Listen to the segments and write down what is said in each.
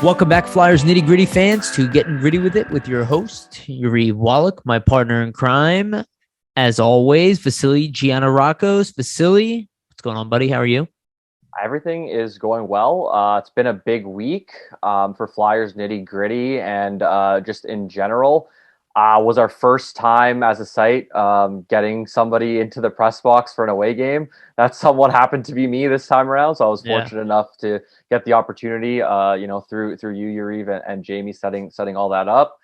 Welcome back, Flyers Nitty Gritty fans, to Getting Gritty with It with your host, Yariv, Wolok, my partner in crime. As always, Vasili, Gianarakos. Vasili, what's going on, buddy? How are you? Everything is going well. It's been a big week for Flyers Nitty Gritty, and just in general, was our first time as a site getting somebody into the press box for an away game. That somewhat happened to be me this time around, so I was fortunate enough to get the opportunity, through you, Yariv, and Jamie setting all that up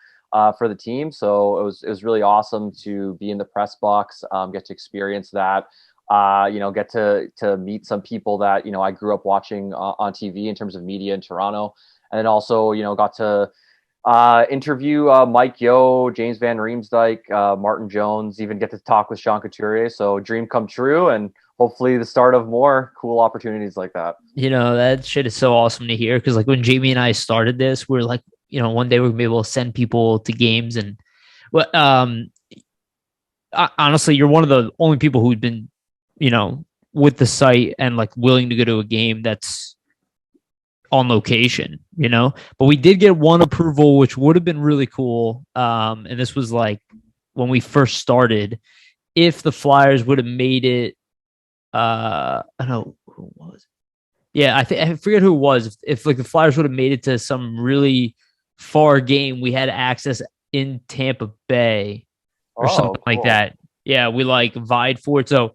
for the team. So it was really awesome to be in the press box, get to experience that. Get to meet some people that, I grew up watching on TV in terms of media in Toronto. And then also, got to interview Mike Yeo, James Van Riemsdyk, Martin Jones, even get to talk with Sean Couturier. So dream come true, and hopefully the start of more cool opportunities like that. That shit is so awesome to hear because, like, when Jamie and I started this, we are like, one day we're going to be able to send people to games. And honestly, you're one of the only people who've been with the site and like willing to go to a game that's on location, but we did get one approval, which would have been really cool. And this was like when we first started, if the Flyers would have made it, I don't know who it was. Yeah, I forget who it was. If like the Flyers would have made it to some really far game, we had access in Tampa Bay or something like that. Yeah, we like vied for it. So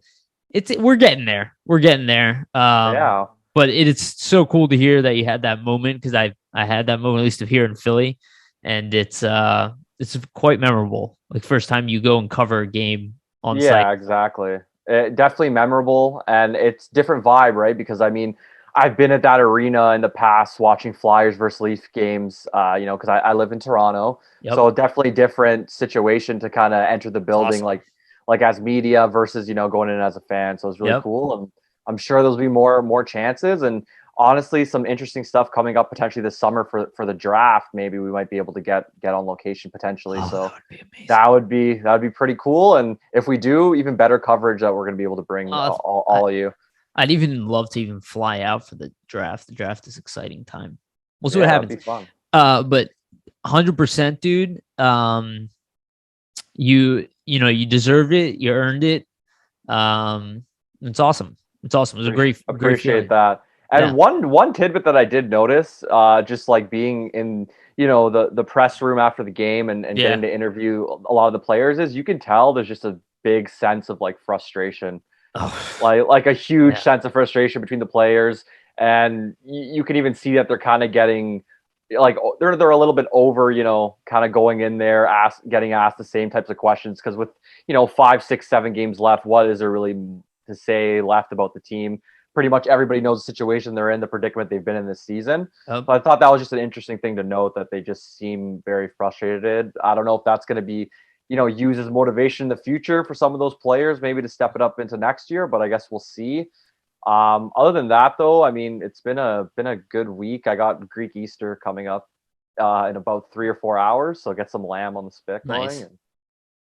we're getting there. Yeah. But it's so cool to hear that you had that moment, because I had that moment, at least of here in Philly, and it's quite memorable. Like first time you go and cover a game on site. Yeah, exactly. Definitely memorable, and it's different vibe, right? Because I mean, I've been at that arena in the past watching Flyers versus Leaf games, because I live in Toronto. Yep. So definitely different situation to kind of enter the building, awesome. like as media versus, going in as a fan. So it's really cool. And I'm sure there'll be more chances. And honestly, some interesting stuff coming up potentially this summer for the draft. Maybe we might be able to get on location potentially. So that would be pretty cool. And if we do, even better coverage that we're going to be able to bring all of you. I'd even love to even fly out for the draft. The draft is exciting time. We'll see what happens. That'd be fun. But 100%, dude. You deserved it. You earned it. It's awesome. It was a great appreciate that. And one tidbit that I did notice, just like being in, the press room after the game and getting to interview a lot of the players, is you can tell there's just a big sense of like frustration, like a huge sense of frustration between the players. And you can even see that they're kind of getting like they're a little bit over, kind of going in there, getting asked the same types of questions. Because with 5, 6, 7 games left, what is there really to say left about the team? Pretty much everybody knows the situation they're in, the predicament they've been in this season. So I thought that was just an interesting thing to note, that they just seem very frustrated. I don't know if that's going to be, used as motivation in the future for some of those players, maybe to step it up into next year, but I guess we'll see. Other than that, though, I mean, it's been a good week. I got Greek Easter coming up in about 3 or 4 hours, so get some lamb on the spit going. Nice. And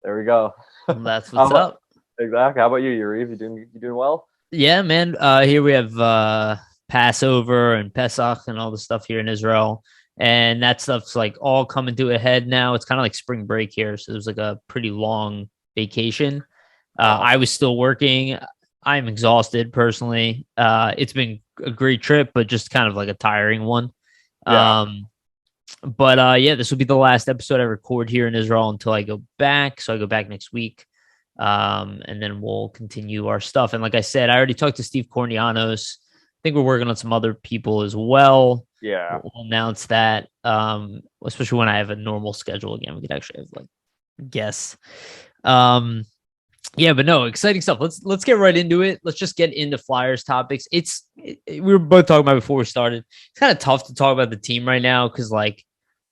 there we go. That's what's up. Exactly. How about you, Yariv? You doing well? Yeah, man. Here we have Passover and Pesach and all the stuff here in Israel, and that stuff's like all coming to a head now. It's kind of like spring break here, so there's like a pretty long vacation. I was still working. I'm exhausted personally. It's been a great trip, but just kind of like a tiring one. Yeah. This will be the last episode I record here in Israel until I go back. So I go back next week. And then we'll continue our stuff. And like I said, I already talked to Steve Cornianos. I think we're working on some other people as well. Yeah. We'll announce that. Especially when I have a normal schedule again, we could actually have like guests. But no, exciting stuff. Let's get right into it. Let's just get into Flyers topics. We were both talking about before we started. It's kind of tough to talk about the team right now because like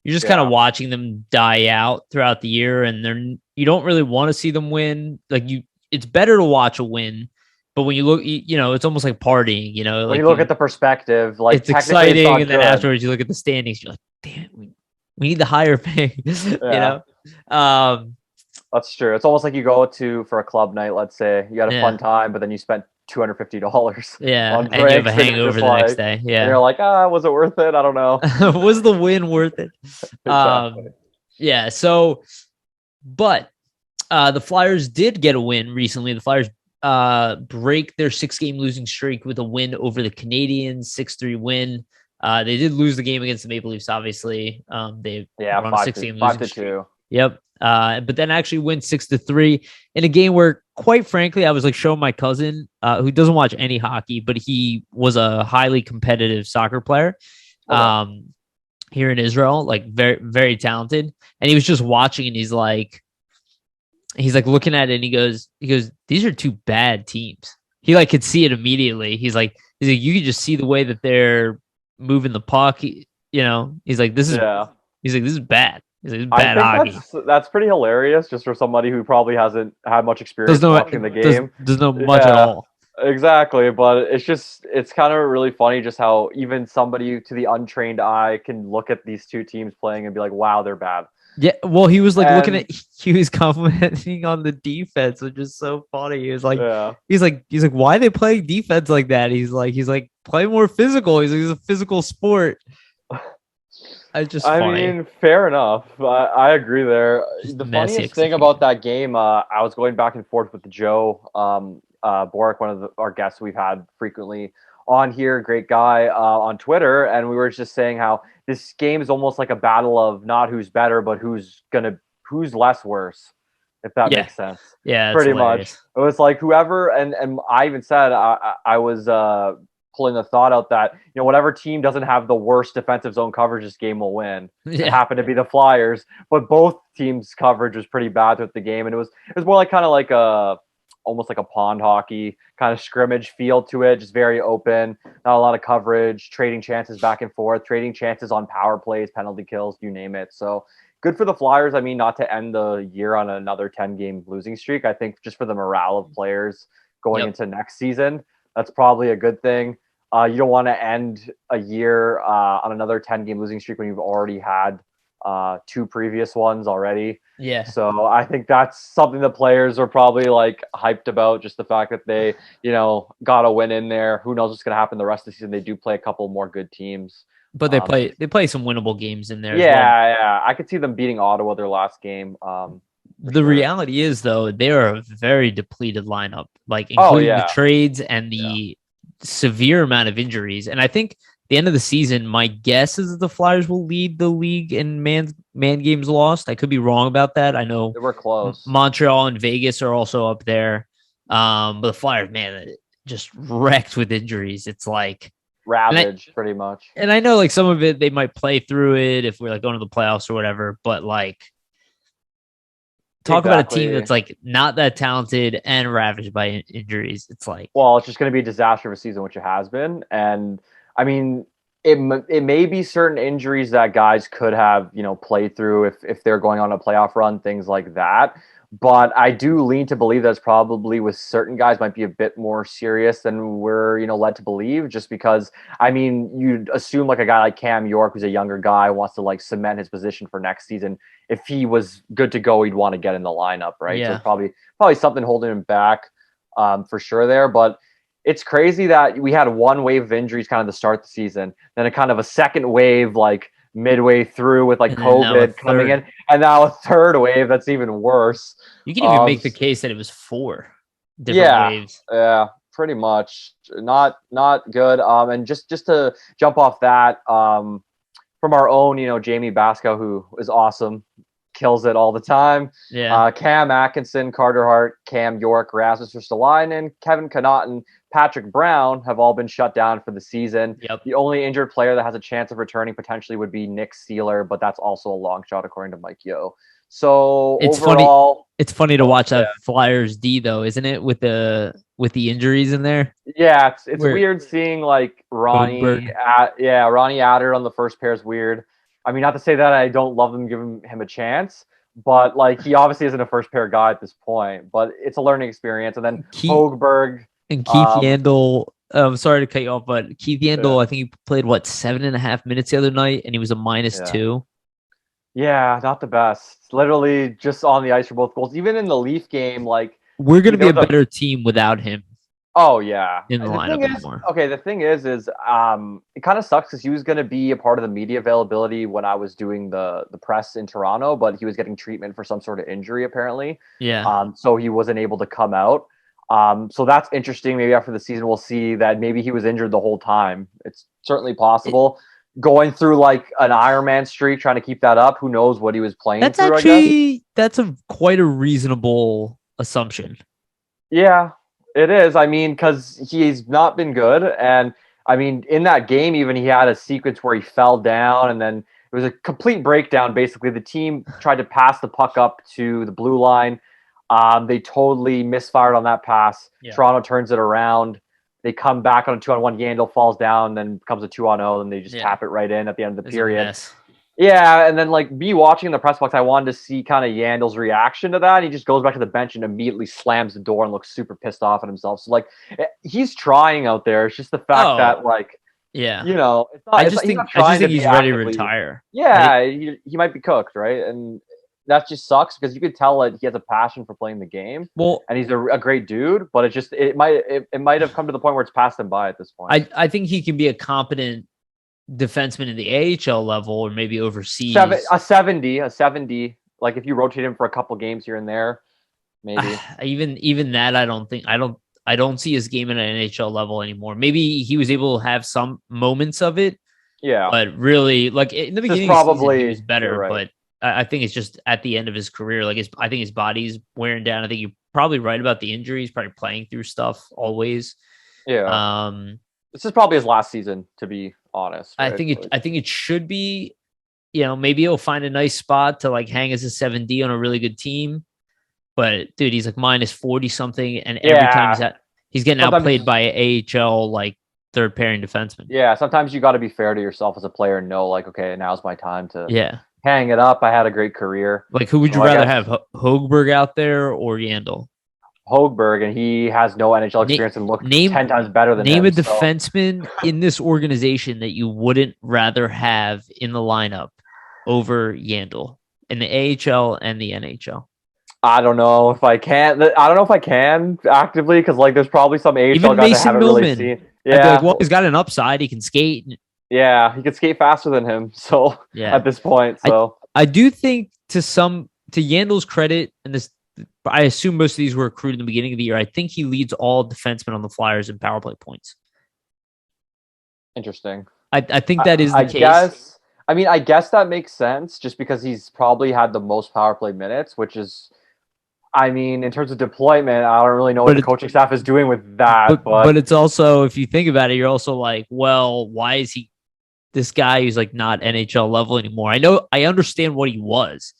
you're just kind of watching them die out throughout the year, and you don't really want to see them win. Like it's better to watch a win, but when you look, it's almost like partying. Like when you look at the perspective, like it's exciting, and then afterwards you look at the standings, you're like, damn, we need the higher pay. That's true. It's almost like you go for a club night. Let's say you had a fun time, but then you spent $250 Yeah, on and you have drinks, a hangover the next day. and Yeah, you're like, was it worth it? I don't know. was the win worth it? Exactly. Yeah. So, but the Flyers did get a win recently. The Flyers break their 6-game losing streak with a win over the Canadiens, 6-3 win. They did lose the game against the Maple Leafs, obviously. They were on a 6-game losing streak. 5-2. Yep. But then actually win 6-3 in a game where, quite frankly, I was like showing my cousin, who doesn't watch any hockey, but he was a highly competitive soccer player. Here in Israel, like very, very talented. And he was just watching and he's like looking at it and he goes, these are two bad teams. He like could see it immediately. He's like, you could just see the way that they're moving the puck. He's like, this is bad. He's like, this is bad hockey. That's pretty hilarious just for somebody who probably hasn't had much experience watching the game. Doesn't know much at all. Exactly, but it's kind of really funny just how even somebody to the untrained eye can look at these two teams playing and be like, wow, they're bad. Yeah, well, he was like he was complimenting on the defense, which is so funny. He was like, he's like, why are they playing defense like that? He's like, play more physical. He's like, it's a physical sport. I mean, fair enough. I agree there. The funniest thing about that game, I was going back and forth with Joe Boric, one of our guests we've had frequently on here, great guy, on Twitter, and we were just saying how this game is almost like a battle of not who's better, but who's less worse, if that makes sense. Yeah, pretty much. It was like whoever, and I even said I was pulling the thought out that whatever team doesn't have the worst defensive zone coverage, this game will win. It happened to be the Flyers, but both teams' coverage was pretty bad throughout the game, and it was more like kind of like almost like a pond hockey kind of scrimmage feel to it, just very open, not a lot of coverage, trading chances back and forth, trading chances on power plays, penalty kills, you name it. So good for the Flyers. I mean, not to end the year on another 10-game losing streak. I think just for the morale of players going into next season, that's probably a good thing. You don't want to end a year on another 10-game losing streak when you've already had 2 previous ones already. Yeah. So I think that's something the players are probably like hyped about, just the fact that they, got a win in there. Who knows what's going to happen the rest of the season? They do play a couple more good teams. But they play some winnable games in there. Yeah. I could see them beating Ottawa their last game. The reality is, though, they are a very depleted lineup, like including the trades and the severe amount of injuries. And I think the end of the season, my guess is that the Flyers will lead the league in man games lost. I could be wrong about that. I know they were close. Montreal and Vegas are also up there. But the Flyers, man, just wrecked with injuries. It's like ravaged pretty much. And I know like some of it, they might play through it if we're like going to the playoffs or whatever, but like talk about a team that's like not that talented and ravaged by injuries. It's like, well, it's just going to be a disaster of a season, which it has been. And I mean, it may be certain injuries that guys could have, played through if they're going on a playoff run, things like that. But I do lean to believe that's probably with certain guys might be a bit more serious than we're, led to believe, just because, I mean, you'd assume like a guy like Cam York, who's a younger guy, wants to like cement his position for next season. If he was good to go, he'd want to get in the lineup, right? Yeah. So probably something holding him back for sure there. But it's crazy that we had one wave of injuries kind of to start the season, then a kind of a second wave like midway through with like COVID coming in, and now a third wave that's even worse. You can even make the case that it was 4 different waves. Yeah, pretty much. Not good. And just to jump off that, from our own, Jamie Basco, who is awesome, kills it all the time. Yeah. Cam Atkinson, Carter Hart, Cam York, Rasmus Ristolainen, Kevin Connaughton, Patrick Brown have all been shut down for the season. Yep. The only injured player that has a chance of returning potentially would be Nick Seeler, but that's also a long shot according to Mike Yeo. So overall, it's funny to watch that Flyers D though, isn't it? With the injuries in there. Yeah, it's weird seeing like Ronnie Attard on the first pair is weird. I mean, not to say that I don't love them giving him a chance, but like he obviously isn't a first pair guy at this point. But it's a learning experience. And then Hogberg and Keith Yandel. I'm sorry to cut you off, but Keith Yandel, I think he played 7.5 minutes the other night, and he was a -2. Yeah, not the best. Literally just on the ice for both goals. Even in the Leaf game, like we're gonna be a better team without him. Oh yeah. in the The lineup thing is, anymore. okay, the thing is it kind of sucks because he was going to be a part of the media availability when I was doing the press in Toronto, but he was getting treatment for some sort of injury apparently. Yeah. So he wasn't able to come out. So that's interesting. Maybe after the season, we'll see that maybe he was injured the whole time. It's certainly possible. Going through like an Ironman streak, trying to keep that up. Who knows what he was playing That's through? I guess. actually that's a quite a reasonable assumption. Yeah, it is. I mean, because he's not been good, and I mean, in that game, even he had a sequence where he fell down, and then it was a complete breakdown. Basically, the team tried to pass the puck up to the blue line. They totally misfired on that pass. Yeah. Toronto turns it around. They come back on a 2-on-1. Yandel falls down, then becomes a 2-on-0. Then they just tap it right in at the end of the period. Yeah, and then like me watching in the press box, I wanted to see kind of Yandel's reaction to that. He just goes back to the bench and immediately slams the door and looks super pissed off at himself. So like he's trying out there. It's just the fact that like you know, it's not, I just think he's ready to retire. Yeah, he might be cooked, right? And that just sucks because you could tell that he has a passion for playing the game. Well, and he's a great dude, but it might have come to the point where it's passed him by at this point. I think he can be a competent defenseman in the AHL level or maybe overseas. A 70. Like if you rotate him for a couple games here and there, maybe. Even that, I don't see his game at an NHL level anymore. Maybe he was able to have some moments of it. Yeah. But really, like in the beginning of the season, he was better. Right. But I think it's just at the end of his career. Like I think his body's wearing down. I think you're probably right about the injuries. Probably playing through stuff always. Yeah. This is probably his last season, to be honest. Right? I think it should be. You know, maybe he'll find a nice spot to like hang as a 7D on a really good team. But dude, he's like minus 40 something, and every time he's getting outplayed by an AHL like third pairing defenseman. Yeah, sometimes you got to be fair to yourself as a player and know like, okay, now's my time to hang it up. I had a great career. Like, who would you rather have, Hogberg out there or Yandel? Hogberg, and he has no NHL experience and looks 10 times better than him. Name a defenseman in this organization that you wouldn't rather have in the lineup over Yandel in the AHL and the NHL. I don't know if I can. I don't know if I can actively because like there's probably some AHL guys I haven't really seen. Yeah, like, well, he's got an upside. He can skate. Yeah, he could skate faster than him. So at this point, so I do think to Yandel's credit, and this, I assume most of these were accrued in the beginning of the year. I think he leads all defensemen on the Flyers in power play points. Interesting. I think that is the case. I guess that makes sense just because he's probably had the most power play minutes, which is, in terms of deployment, I don't really know what the coaching staff is doing with that. But it's also, if you think about it, you're also like, well, why is he this guy who's like not NHL level anymore? I understand what he was.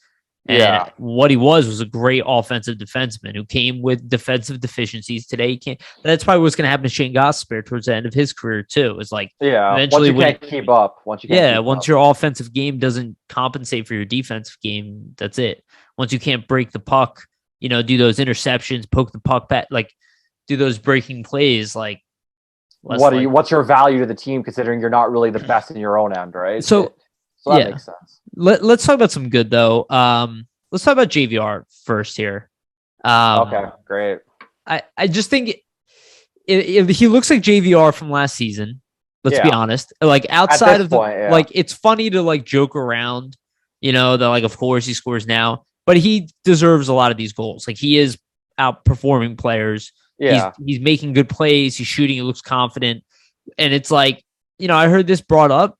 And what he was a great offensive defenseman who came with defensive deficiencies. Today he can't. That's probably what's going to happen to Shane Gosper towards the end of his career too. It's like eventually once you can't keep up. Once your offensive game doesn't compensate for your defensive game, that's it. Once you can't break the puck, do those interceptions, poke the puck back, like do those breaking plays. Like, what's your value to the team considering you're not really the best in your own end, right? So that makes sense. Let's talk about some good though. Let's talk about JVR first here. Okay, great. I just think he looks like JVR from last season. Let's be honest. Like outside of like, it's funny to like joke around, that like, of course he scores now, but he deserves a lot of these goals. Like he is outperforming players. Yeah. He's making good plays. He's shooting. He looks confident. And it's like, I heard this brought up.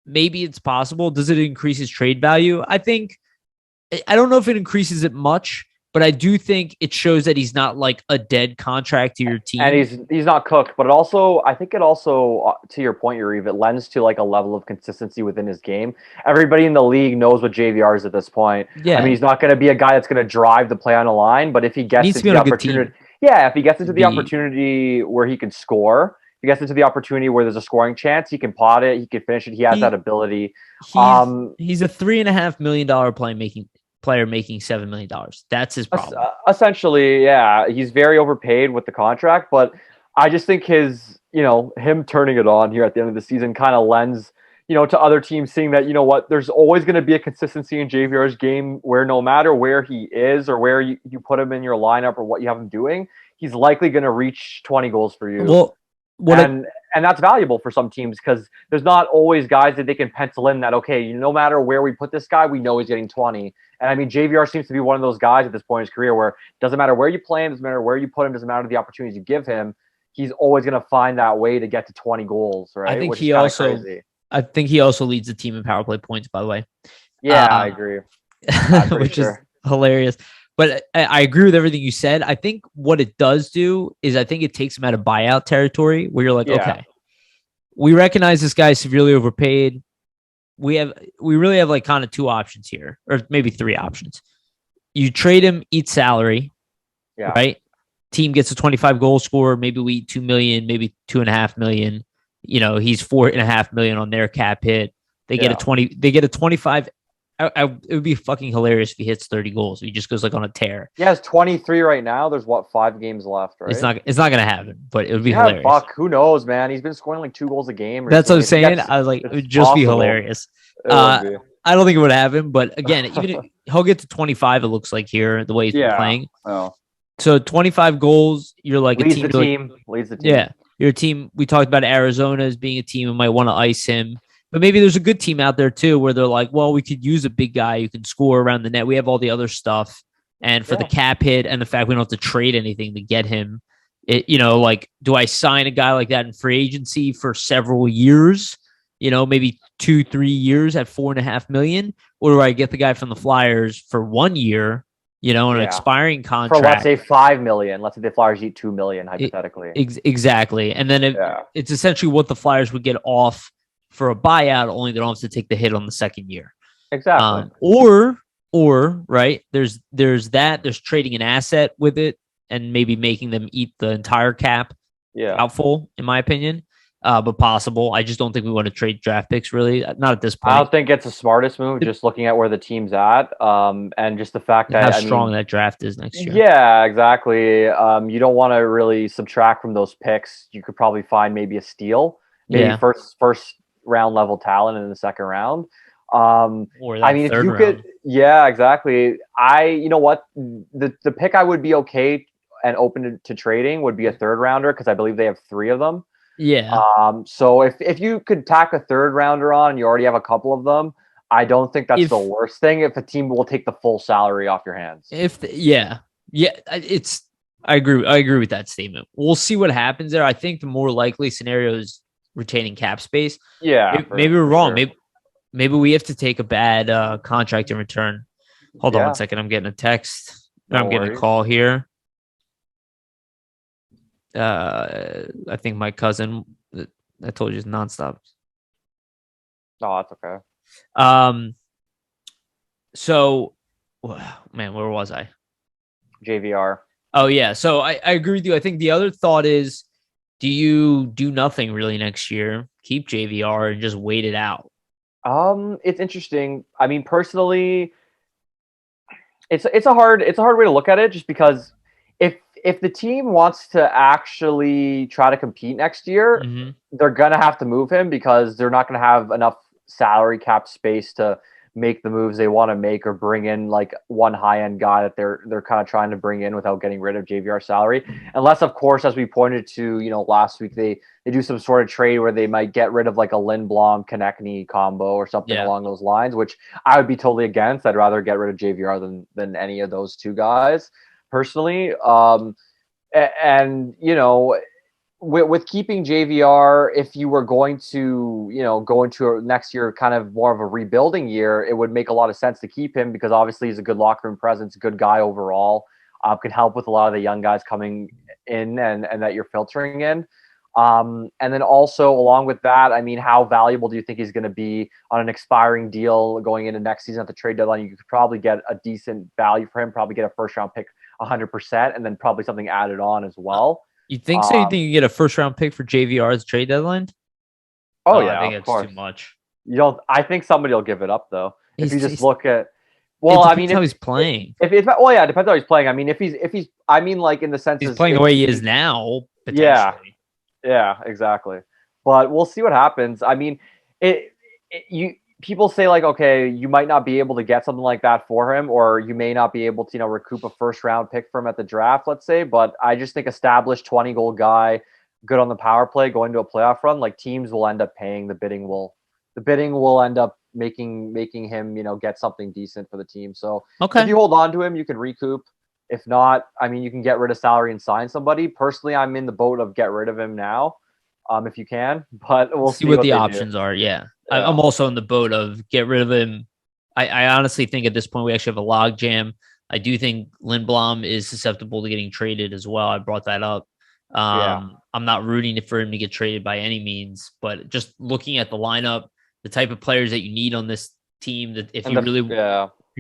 Maybe it's possible. Does it increase his trade value? I don't know if it increases it much, but I do think it shows that he's not like a dead contract to your team. And he's not cooked, but I think it also, to your point, Yariv, it lends to like a level of consistency within his game. Everybody in the league knows what JVR is at this point. Yeah. He's not going to be a guy that's going to drive the play on the line, but if he gets into the opportunity, if he gets into the opportunity where he can score, he gets into the opportunity where there's a scoring chance, he can pot it, he can finish it. He has that ability. He's a $3.5 million player making $7 million. That's his problem. Essentially, yeah. He's very overpaid with the contract, but I just think his, him turning it on here at the end of the season kind of lends, to other teams seeing that, there's always going to be a consistency in JVR's game where no matter where he is or where you put him in your lineup or what you have him doing, he's likely going to reach 20 goals for you. Well, and that's valuable for some teams because there's not always guys that they can pencil in that, okay, no matter where we put this guy, we know he's getting 20. And I mean, JVR seems to be one of those guys at this point in his career where it doesn't matter where you play him, doesn't matter where you put him, doesn't matter the opportunities you give him. He's always going to find that way to get to 20 goals, right? I think he also leads the team in power play points, by the way. Yeah, I agree. Which is hilarious. But I agree with everything you said. I think what it does do is I think it takes him out of buyout territory where you're like, okay, we recognize this guy's severely overpaid. We really have like kind of two options here, or maybe three options. You trade him, eat salary, right? Team gets a 25 goal scorer. Maybe we eat $2 million, maybe $2.5 million. He's $4.5 million on their cap hit. They get a 20. They get a 25. It would be fucking hilarious if he hits 30 goals. He just goes like on a tear. He has 23 right now. There's 5 games left, right? It's not gonna happen, but it would be hilarious. Fuck, who knows, man? He's been scoring like 2 goals a game. That's what I'm saying. I was like, it would just be hilarious. I don't think it would happen, but again, even if he'll get to 25, it looks like here the way he's been playing. Oh. So 25 goals, you're like leads a team. Leads the team. Yeah, you're a team. We talked about Arizona as being a team who might want to ice him. But maybe there's a good team out there, too, where they're like, well, we could use a big guy who can score around the net. We have all the other stuff. And for the cap hit and the fact we don't have to trade anything to get him, do I sign a guy like that in free agency for several years? Maybe 2-3 years at $4.5 million? Or do I get the guy from the Flyers for 1 year, an expiring contract? For, let's say, $5 million. Let's say the Flyers eat $2 million, hypothetically. Exactly. And then it's essentially what the Flyers would get off for a buyout, only they don't have to take the hit on the second year. Exactly. Or right, there's trading an asset with it and maybe making them eat the entire cap. Doubtful, in my opinion, but possible. I just don't think we want to trade draft picks, really. Not at this point. I don't think it's the smartest move, just looking at where the team's at, and just the fact that how strong that draft is next year. Yeah, exactly. You don't want to really subtract from those picks. You could probably find maybe a steal, maybe first round level talent in the second round. If you could, exactly. You know what, the pick I would be okay and open to trading would be a third rounder because I believe they have 3 of them. So if you could tack a third rounder on and you already have a couple of them, I don't think that's the worst thing if a team will take the full salary off your hands. I agree with that statement. We'll see what happens there. I think the more likely scenario is retaining cap space. Maybe we're wrong. Sure. Maybe we have to take a bad contract in return. Hold on 1 second. I'm getting a text. I'm getting a call here. I think my cousin. I told you it's nonstop. Oh, that's okay. So, man, where was I? JVR. Oh yeah. So I agree with you. I think the other thought is, do you do nothing really next year? Keep JVR and just wait it out. It's interesting. I mean, personally, it's a hard way to look at it, just because if the team wants to actually try to compete next year, they're gonna have to move him because they're not gonna have enough salary cap space to make the moves they want to make or bring in like one high-end guy that they're kind of trying to bring in without getting rid of JVR salary. Unless, of course, as we pointed to, last week, they do some sort of trade where they might get rid of like a Lindblom Konechny combo or something along those lines, which I would be totally against. I'd rather get rid of JVR than any of those two guys personally. With keeping JVR, if you were going to, go into next year kind of more of a rebuilding year, it would make a lot of sense to keep him because obviously he's a good locker room presence, a good guy overall, can help with a lot of the young guys coming in and that you're filtering in. And then also along with that, I mean, how valuable do you think he's going to be on an expiring deal going into next season at the trade deadline? You could probably get a decent value for him, probably get a first round pick 100%, and then probably something added on as well. You think so? You think you get a first round pick for JVR as trade deadline? Oh yeah, I think of it's course. Too much. You don't. I think somebody will give it up though. If you just look at, how he's playing. It depends how he's playing. I mean, if he's, I mean, like in the sense he's playing the way he is now. Yeah, exactly. But we'll see what happens. I mean, people say like, okay, you might not be able to get something like that for him, or you may not be able to, recoup a first round pick for him at the draft, let's say. But I just think established 20-goal guy, good on the power play, going to a playoff run, like teams will end up paying. The bidding will end up making him, get something decent for the team. So if you hold on to him, you can recoup. If not, I mean, you can get rid of salary and sign somebody. Personally, I'm in the boat of get rid of him now, if you can. But we'll see what the options are. Yeah. I'm also in the boat of get rid of him. I honestly think at this point we actually have a log jam. I do think Lindblom is susceptible to getting traded as well. I brought that up. I'm not rooting for him to get traded by any means, but just looking at the lineup, the type of players that you need on this team, that if you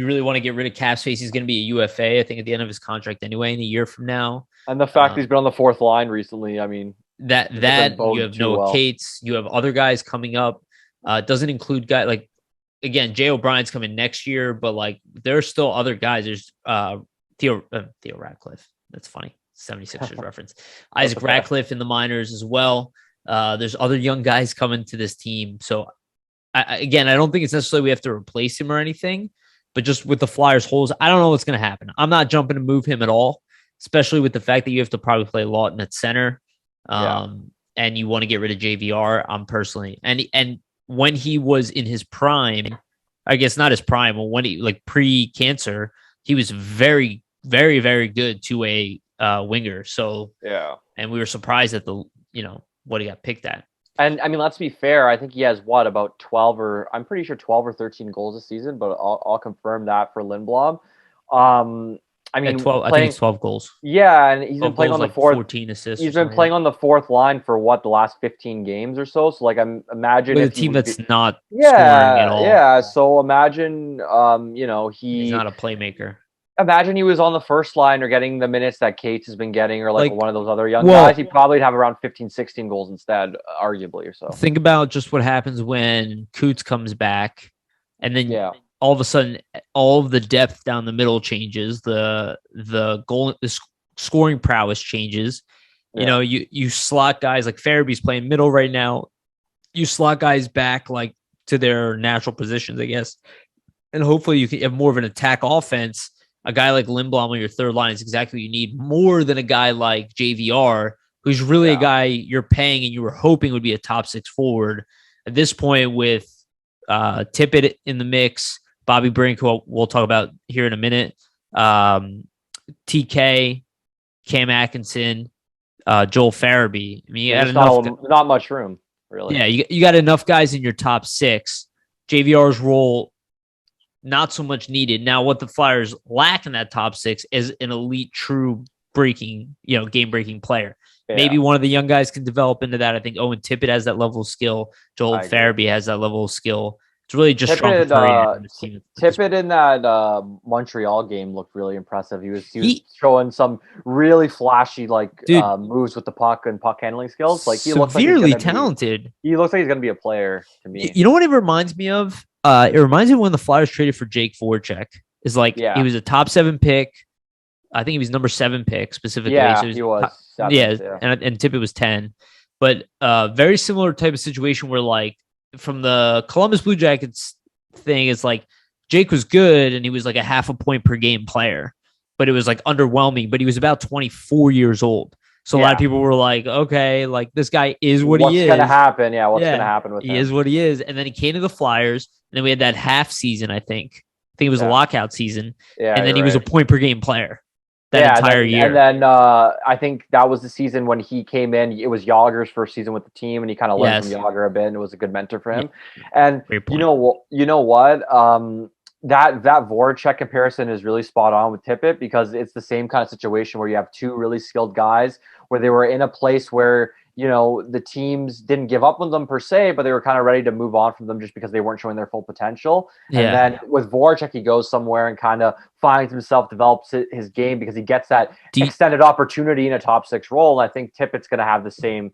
really want to get rid of cap space, he's going to be a UFA, I think, at the end of his contract anyway, in a year from now. And the fact he's been on the fourth line recently, I mean, that you have Noah Cates, you have other guys coming up. It doesn't include guys like, again, Jay O'Brien's coming next year, but like there are still other guys. There's Theo Radcliffe. That's funny. 76ers reference. Isaac Radcliffe in the minors as well. There's other young guys coming to this team. So I don't think it's necessarily we have to replace him or anything, but just with the Flyers holes, I don't know what's going to happen. I'm not jumping to move him at all, especially with the fact that you have to probably play Lawton at center. And you want to get rid of JVR. I'm personally, and when he was in his prime, I guess not his prime, but when he like pre-cancer, he was very, very, very good to a winger. So and we were surprised at the what he got picked at. And I mean, let's be fair. I think he has about 12 or 13 goals this season, but I'll confirm that for Lindblom. I mean, 12. I think it's 12 goals. Yeah, and he's been playing on the fourth. 14 assists. He's been playing on the fourth line for the last 15 games or so. So, like, I'm imagine with a team that's not scoring at all. Yeah, so imagine, he's not a playmaker. Imagine he was on the first line or getting the minutes that Cates has been getting, or like one of those other young guys. He'd probably have around 15, 16 goals instead, arguably, or so. Think about just what happens when Coots comes back, and then all of a sudden, all of the depth down the middle changes. The scoring prowess changes. Yeah. You slot guys like Farabee's playing middle right now. You slot guys back like to their natural positions, I guess, and hopefully you can have more of an attack offense. A guy like Lindblom on your third line is exactly what you need, more than a guy like JVR, who's really a guy you're paying and you were hoping would be a top six forward. At this point, with Tippett in the mix, Bobby Brink, who we'll talk about here in a minute, TK, Cam Atkinson, Joel Farabee. I mean, you had not much room, really. Yeah, you got enough guys in your top six. JVR's role, not so much needed. Now, what the Flyers lack in that top six is an elite, true game-breaking player. Yeah. Maybe one of the young guys can develop into that. I think Owen Tippett has that level of skill. Joel Farabee has that level of skill. It's really just Tippett in that Montreal game looked really impressive. He was showing some really flashy moves with the puck and puck handling skills. Like he looks severely talented. He looks like he's going to be a player to me. You know what it reminds me of? It reminds me of when the Flyers traded for Jake Voracek. He was a top 7 pick. I think he was number 7 pick specifically. Yeah, so he was. And Tippett was 10. But very similar type of situation where like from the Columbus Blue Jackets thing, it's like Jake was good and he was like a half a point per game player, but it was like underwhelming. But he was about 24 years old. So a lot of people were like, okay, like this guy is what he is. What's going to happen? Yeah, what's going to happen with him? He is what he is. And then he came to the Flyers, and then we had that half season, I think. It was a lockout season. Yeah, and then he was a point per game player that entire year. And then I think that was the season when he came in. It was Yager's first season with the team, and he kind of learned from Yager a bit, and it was a good mentor for him. Yeah. And you know what? That Voracek comparison is really spot on with Tippett, because it's the same kind of situation where you have two really skilled guys where they were in a place where, the teams didn't give up on them per se, but they were kind of ready to move on from them just because they weren't showing their full potential. Yeah. And then with Voracek, he goes somewhere and kind of finds himself, develops his game because he gets that extended opportunity in a top 6 role. And I think Tippett's going to have the same,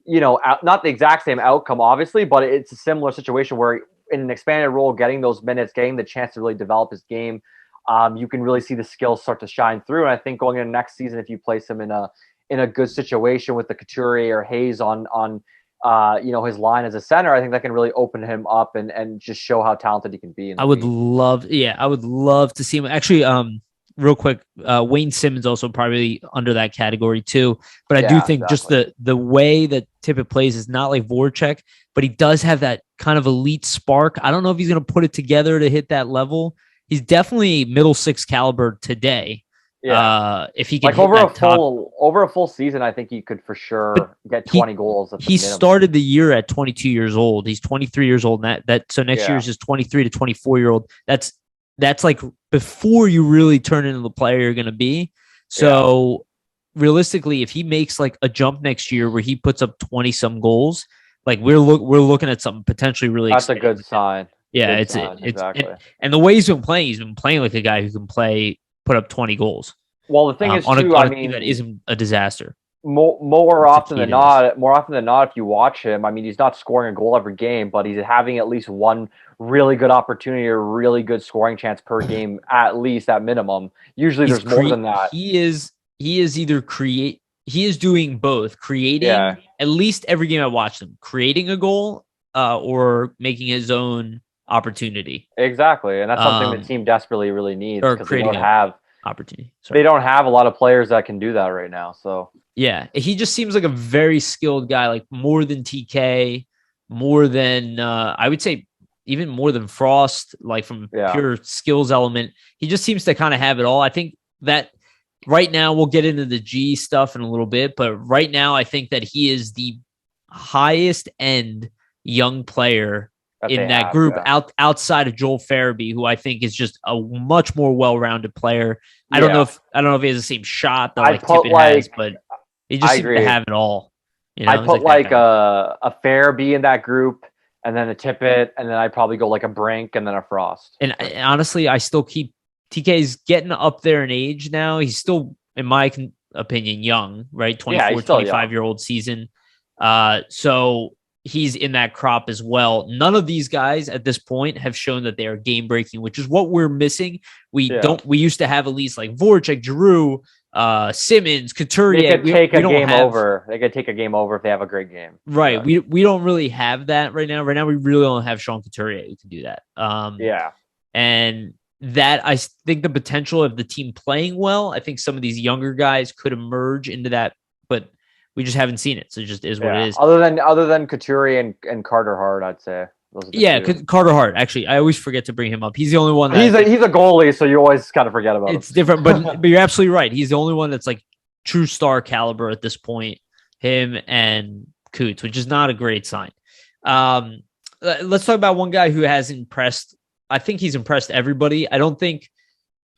not the exact same outcome, obviously, but it's a similar situation where in an expanded role, getting those minutes, getting the chance to really develop his game, you can really see the skills start to shine through. And I think going into next season, if you place him in a good situation with the Couturier or Hayes on his line as a center, I think that can really open him up and just show how talented he can be. I would love to see him. Actually, real quick, Wayne Simmons also probably under that category too. But I do think just the way that Tippett plays is not like Voracek, but he does have that kind of elite spark. I don't know if he's going to put it together to hit that level. He's definitely middle six caliber today. Yeah. If he can like over a full season, I think he could for sure get 20 goals. He started the year at 22 years old. He's 23 years old. And so next year is his 23 to 24-year-old. That's like before you really turn into the player you're going to be. So realistically, if he makes like a jump next year where he puts up 20 some goals, like we're looking at something potentially really. That's a good sign. Yeah, exactly. And the way he's been playing like a guy who can put up 20 goals. Well, the thing is, on too, a team that isn't a disaster. More often than not, if you watch him, I mean, he's not scoring a goal every game, but he's having at least one really good opportunity or really good scoring chance per game, at least at minimum. Usually, there's more than that. He is doing both, creating at least every game I watched him, creating a goal or making his own opportunity. Exactly, and that's something the team desperately really needs because they don't have opportunity. They don't have a lot of players that can do that right now. So yeah, he just seems like a very skilled guy, like more than TK, more than I would say even more than Frost, like from pure skills element. He just seems to kind of have it all. I think that right now we'll get into the G stuff in a little bit, but right now I think that he is the highest end young player in that group outside of Joel Farabee, who I think is just a much more well-rounded player. I don't know if he has the same shot that like Tippett has, but he just seems to have it all. I put like a Farabee in that group, and then a Tippett, and then I'd probably go like a Brink and then a Frost. And honestly, I still keep TK's getting up there in age now. He's still, in my opinion, young, right? 24, 25-year-old season. So he's in that crop as well. None of these guys at this point have shown that they are game breaking, which is what we're missing. We used to have at least like Voracek, Giroux, Simmons, Couturier. They could take a game over. They could take a game over if they have a great game. Right. We don't really have that right now. Right now, we really don't have Sean Couturier who can do that. And that I think the potential of the team playing well, I think some of these younger guys could emerge into that, but we just haven't seen it. So it just is what it is. Other than Couturier and Carter Hart, I'd say. Carter Hart. Actually, I always forget to bring him up. He's the only one. He's a goalie, so you always kind of forget about him. It's different, but you're absolutely right. He's the only one that's like true star caliber at this point. Him and Coots, which is not a great sign. Let's talk about one guy who has impressed. I think he's impressed everybody. I don't think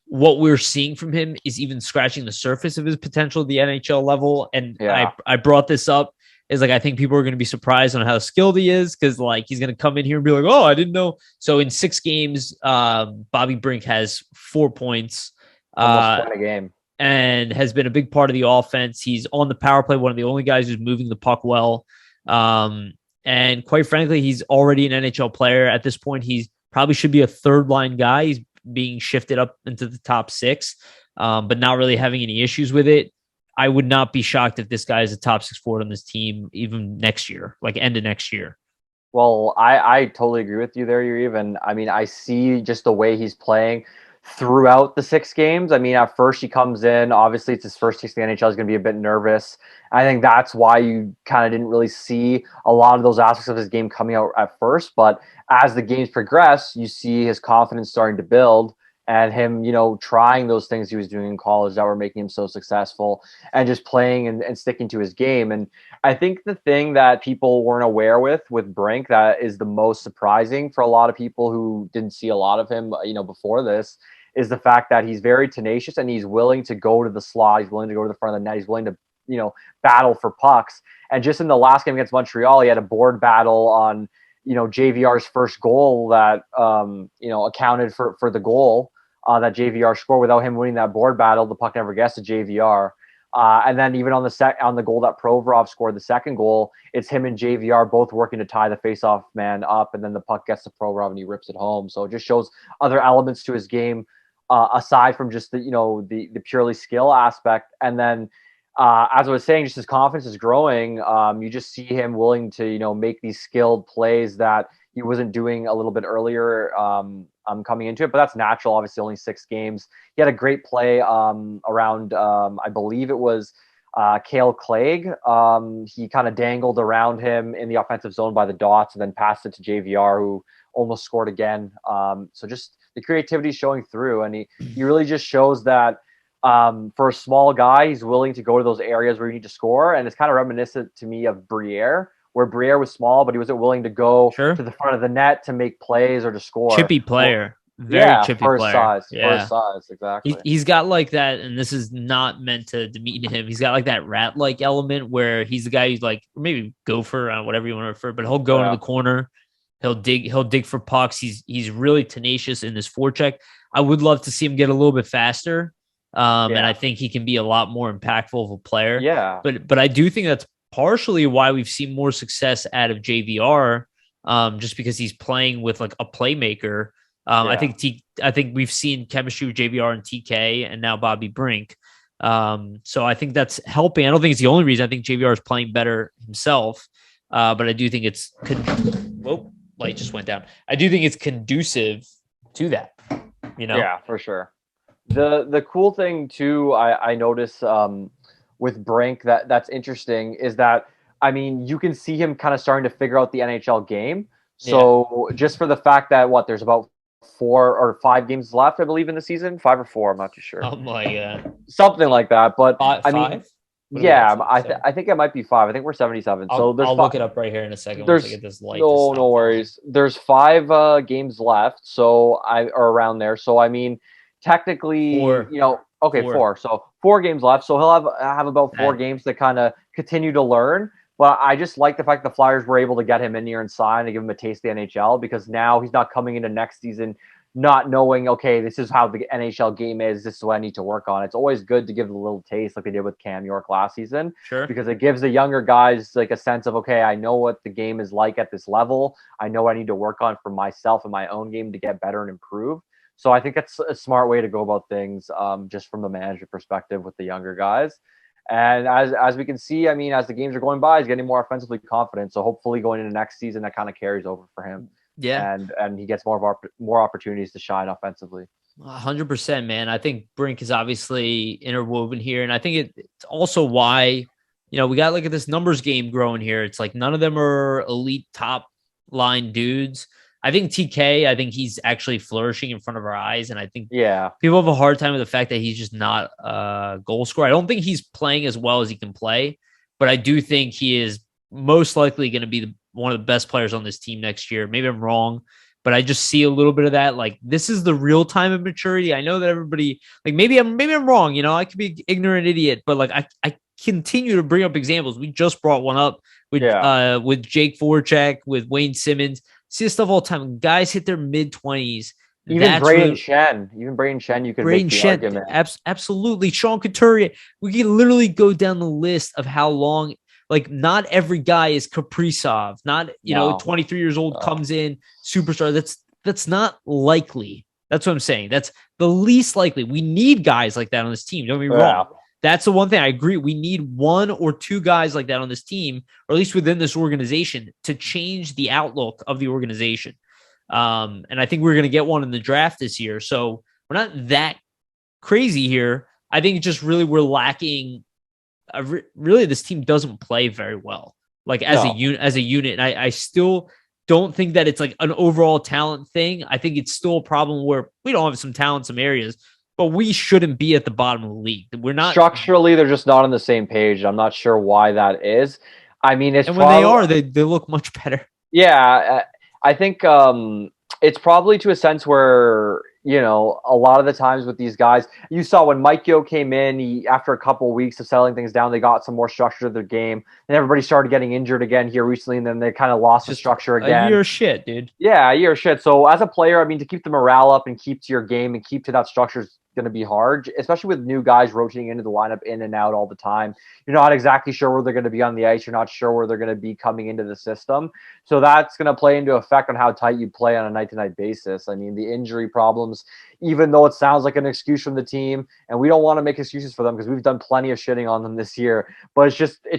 what we're seeing from him is even scratching the surface of his potential at the NHL level. And I brought this up is like, I think people are going to be surprised on how skilled he is. Cause like, he's going to come in here and be like, oh, I didn't know. So in 6 games, Bobby Brink has 4 points, almost a game, and has been a big part of the offense. He's on the power play. One of the only guys who's moving the puck well. And quite frankly, he's already an NHL player at this point. He's probably should be a third line guy. He's being shifted up into the top 6, but not really having any issues with it. I would not be shocked if this guy is a top 6 forward on this team even next year, like end of next year. Well, I totally agree with you there, Yariv. And I mean, I see just the way he's playing throughout the 6 games. I mean, at first he comes in, obviously it's his first taste in the NHL. He's going to be a bit nervous. I think that's why you kind of didn't really see a lot of those aspects of his game coming out at first. But as the games progress, you see his confidence starting to build. And him, trying those things he was doing in college that were making him so successful and just playing and sticking to his game. And I think the thing that people weren't aware with Brink that is the most surprising for a lot of people who didn't see a lot of him, before this, is the fact that he's very tenacious and he's willing to go to the slot. He's willing to go to the front of the net. He's willing to, battle for pucks. And just in the last game against Montreal, he had a board battle on, JVR's first goal that, accounted for the goal. That JVR scored. Without him winning that board battle, the puck never gets to JVR. And then even on the goal that Provorov scored, the second goal, it's him and JVR both working to tie the faceoff man up, and then the puck gets to Provorov and he rips it home. So it just shows other elements to his game aside from just the purely skill aspect. And then as I was saying, just his confidence is growing. You just see him willing to, make these skilled plays that he wasn't doing a little bit earlier coming into it. But that's natural. Obviously, only 6 games. He had a great play around, I believe it was Cale Clegg. He kind of dangled around him in the offensive zone by the dots and then passed it to JVR, who almost scored again. So just the creativity showing through. And he really just shows that for a small guy, he's willing to go to those areas where you need to score. And it's kind of reminiscent to me of Briere, where Briere was small, but he wasn't willing to go to the front of the net to make plays or to score. Chippy player. Very chippy for player. Size, yeah. For his size, exactly. He's got like that, and this is not meant to demean him. He's got like that rat-like element where he's the guy who's like, maybe gopher, whatever you want to refer, but he'll go into the corner. He'll dig for pucks. He's really tenacious in his forecheck. I would love to see him get a little bit faster. And I think he can be a lot more impactful of a player. Yeah. But I do think that's partially why we've seen more success out of JVR, just because he's playing with like a playmaker. I think we've seen chemistry with JVR and TK and now Bobby Brink. So I think that's helping. I don't think it's the only reason. I think JVR is playing better himself. But I do think it's whoa, light just went down. I do think it's conducive to that. Yeah, for sure. The cool thing too, I notice with Brink that's interesting is that, I mean, you can see him kind of starting to figure out the NHL game. So just for the fact that there's about 4 or 5 games left, I believe, in the season, 5 or 4, I'm not too sure. Oh my god, something like that. But I mean, I I think it might be 5. I think we're 77. So I'll look it up right here in a second. Once I get this light. No worries. There's 5 games left, or around there. So I mean, technically, 4. 4. So 4 games left. So he'll have about 4 games to kind of continue to learn. But I just like the fact the Flyers were able to get him in here and sign and give him a taste of the NHL, because now he's not coming into next season not knowing, okay, this is how the NHL game is. This is what I need to work on. It's always good to give a little taste like they did with Cam York last season. Sure. Because it gives the younger guys like a sense of, okay, I know what the game is like at this level. I know what I need to work on for myself and my own game to get better and improve. So I think that's a smart way to go about things, just from the management perspective with the younger guys. And as we can see, I mean, as the games are going by, he's getting more offensively confident. So hopefully going into next season, that kind of carries over for him. Yeah. And he gets more opportunities to shine offensively. 100%, man. I think Brink is obviously interwoven here. And I think it's also why, we got like this numbers game growing here. It's like none of them are elite top line dudes. I think TK, he's actually flourishing in front of our eyes. And I think people have a hard time with the fact that he's just not a goal scorer. I don't think he's playing as well as he can play, but I do think he is most likely going to be one of the best players on this team next year. Maybe I'm wrong, but I just see a little bit of that. Like, this is the real time of maturity. I know that everybody, like, maybe I'm wrong. I could be an ignorant idiot, but like, I continue to bring up examples. We just brought one up with Jake Voracek, with Wayne Simmons. See this stuff all the time. Guys hit their mid-20s. Even Braden Shen, you could make the argument. Absolutely. Sean Couturier. We can literally go down the list of how long. Like, not every guy is Kaprizov. Not, 23 years old comes in, superstar. That's not likely. That's what I'm saying. That's the least likely. We need guys like that on this team. Don't get me wrong. That's the one thing I agree. We need 1 or 2 guys like that on this team, or at least within this organization, to change the outlook of the organization. And I think we're going to get one in the draft this year. So we're not that crazy here. I think it's just really we're lacking. Really, this team doesn't play very well, like as a unit. And I still don't think that it's like an overall talent thing. I think it's still a problem where we don't have some talent in some areas, but we shouldn't be at the bottom of the league. We're not structurally; they're just not on the same page. I'm not sure why that is. I mean, when they are, they look much better. Yeah, I think it's probably to a sense where, a lot of the times with these guys, you saw when Mike Yeo came in, after a couple of weeks of settling things down, they got some more structure to their game, and everybody started getting injured again here recently, and then they kind of lost the structure again. A year of shit, dude. Yeah, a year of shit. So as a player, I mean, to keep the morale up and keep to your game and keep to that structure going to be hard, especially with new guys rotating into the lineup in and out all the time. You're not exactly sure where they're going to be on the ice. You're not sure where they're going to be coming into the system. So that's going to play into effect on how tight you play on a night-to-night basis. I mean, the injury problems, even though it sounds like an excuse from the team, and we don't want to make excuses for them because we've done plenty of shitting on them this year, but it's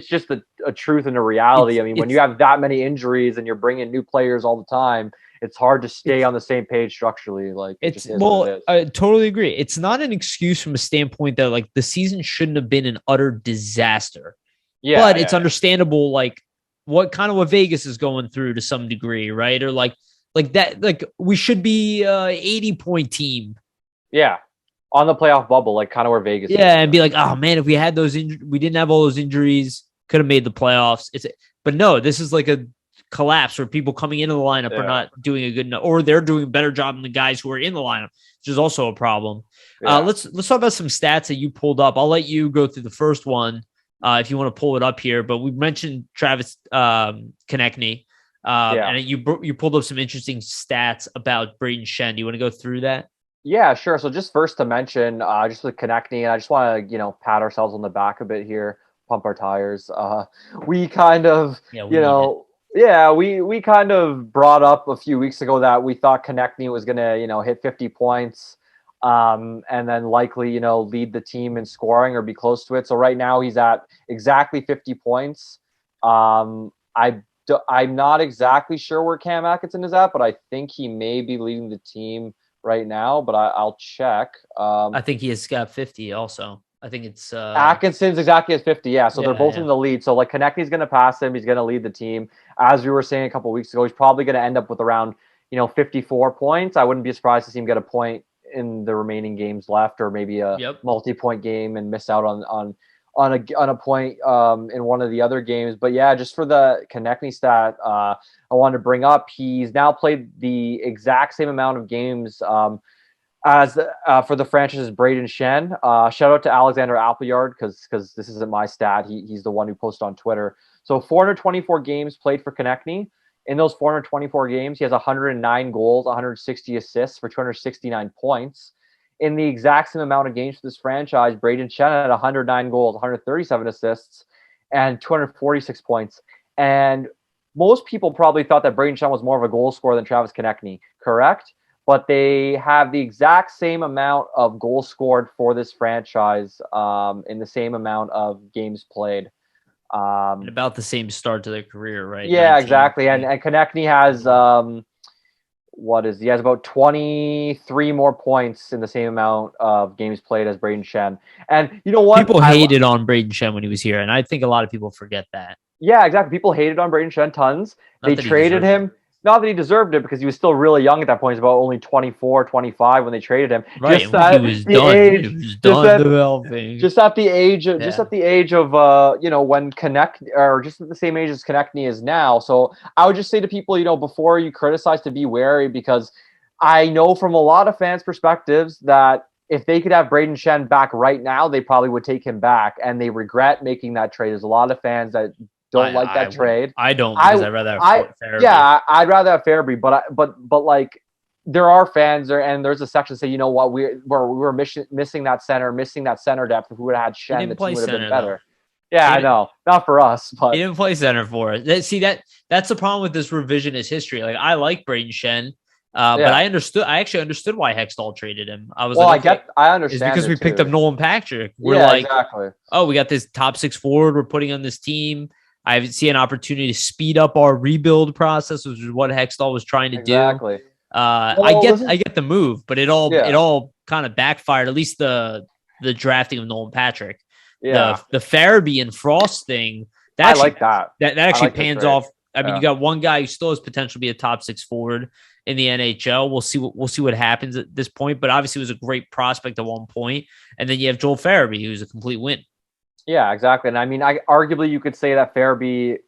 just a truth and a reality. I mean, when you have that many injuries and you're bringing new players all the time, it's hard to stay on the same page structurally. Like I totally agree. It's not an excuse from a standpoint that like the season shouldn't have been an utter disaster. Yeah, but it's understandable, like what Vegas is going through to some degree, right? Or like that, like we should be 80-point team. Yeah, on the playoff bubble, like kind of where Vegas. Yeah, and be like, oh man, if we had those, we didn't have all those injuries, could have made the playoffs. But no, this is like a collapse where people coming into the lineup are not doing a good enough, or they're doing a better job than the guys who are in the lineup, which is also a problem. Let's talk about some stats that you pulled up. I'll let you go through the first one if you want to pull it up here. But we mentioned Travis Konechny, and you pulled up some interesting stats about Brayden Schenn. Do you want to go through that? Yeah, sure. So just first to mention, just with Konechny, and I just want to pat ourselves on the back a bit here, pump our tires. We kind of, we kind of brought up a few weeks ago that we thought Konechny was going to, hit 50 points and then likely, lead the team in scoring or be close to it. So right now he's at exactly 50 points. I'm not exactly sure where Cam Atkinson is at, but I think he may be leading the team right now, but I'll check. I think he has got 50 also. I think it's Atkinson's exactly at 50. Yeah. So they're both in the lead. So like Konechny's going to pass him. He's going to lead the team. As we were saying a couple of weeks ago, he's probably going to end up with around, 54 points. I wouldn't be surprised to see him get a point in the remaining games left, or maybe a multi-point game and miss out on a point in one of the other games. But yeah, just for the Konechny stat, I wanted to bring up, he's now played the exact same amount of games as for the franchise as Brayden Schenn. Shout out to Alexander Appleyard because this isn't my stat. He's the one who posted on Twitter. So 424 games played for Konechny. In those 424 games, he has 109 goals, 160 assists for 269 points. In the exact same amount of games for this franchise, Brayden Schenn had 109 goals, 137 assists, and 246 points. And most people probably thought that Brayden Schenn was more of a goal scorer than Travis Konechny, correct? But they have the exact same amount of goals scored for this franchise in the same amount of games played. And about the same start to their career, right? Yeah, 19. Exactly. And Konechny has he has about 23 more points in the same amount of games played as Brayden Schenn. And you know what? People hated on Brayden Schenn when he was here, and I think a lot of people forget that. Yeah, exactly. People hated on Brayden Schenn tons. They traded him. Not that he deserved it, because he was still really young at that point. He was about only 24, 25 when they traded him. Right, just at he was done developing. Just at the age of, when Konechny, or just at the same age as Konechny is now. So I would just say to people, before you criticize, to be wary, because I know from a lot of fans' perspectives that if they could have Brayden Schenn back right now, they probably would take him back, and they regret making that trade. There's a lot of fans that don't like that trade. I don't, because I'd rather have Farabee. Yeah, I'd rather have Farabee, but like there are fans there, and there's a section that say, you know what, we were missing that center depth. If we would have had Schenn, the team would have been better. Though. Yeah, I know, not for us, but he didn't play center for us. See, that's the problem with this revisionist history. Like, I like Brayden Schenn, but I actually understood why Hextall traded him. I was I understand. It's because we picked up Nolan Patrick. We're exactly. Oh, we got this top 6 forward we're putting on this team. I see an opportunity to speed up our rebuild process, which is what Hextall was trying to do. I get the move, but it all kind of backfired. At least the drafting of Nolan Patrick. The Farabee and Frost thing. I like that. That actually pans off. I mean, you got one guy who still has potential to be a top 6 forward in the NHL. We'll see what happens at this point. But obviously, it was a great prospect at one point, and then you have Joel Farabee, who's a complete win. Yeah, exactly. And I mean, arguably you could say that Farabee,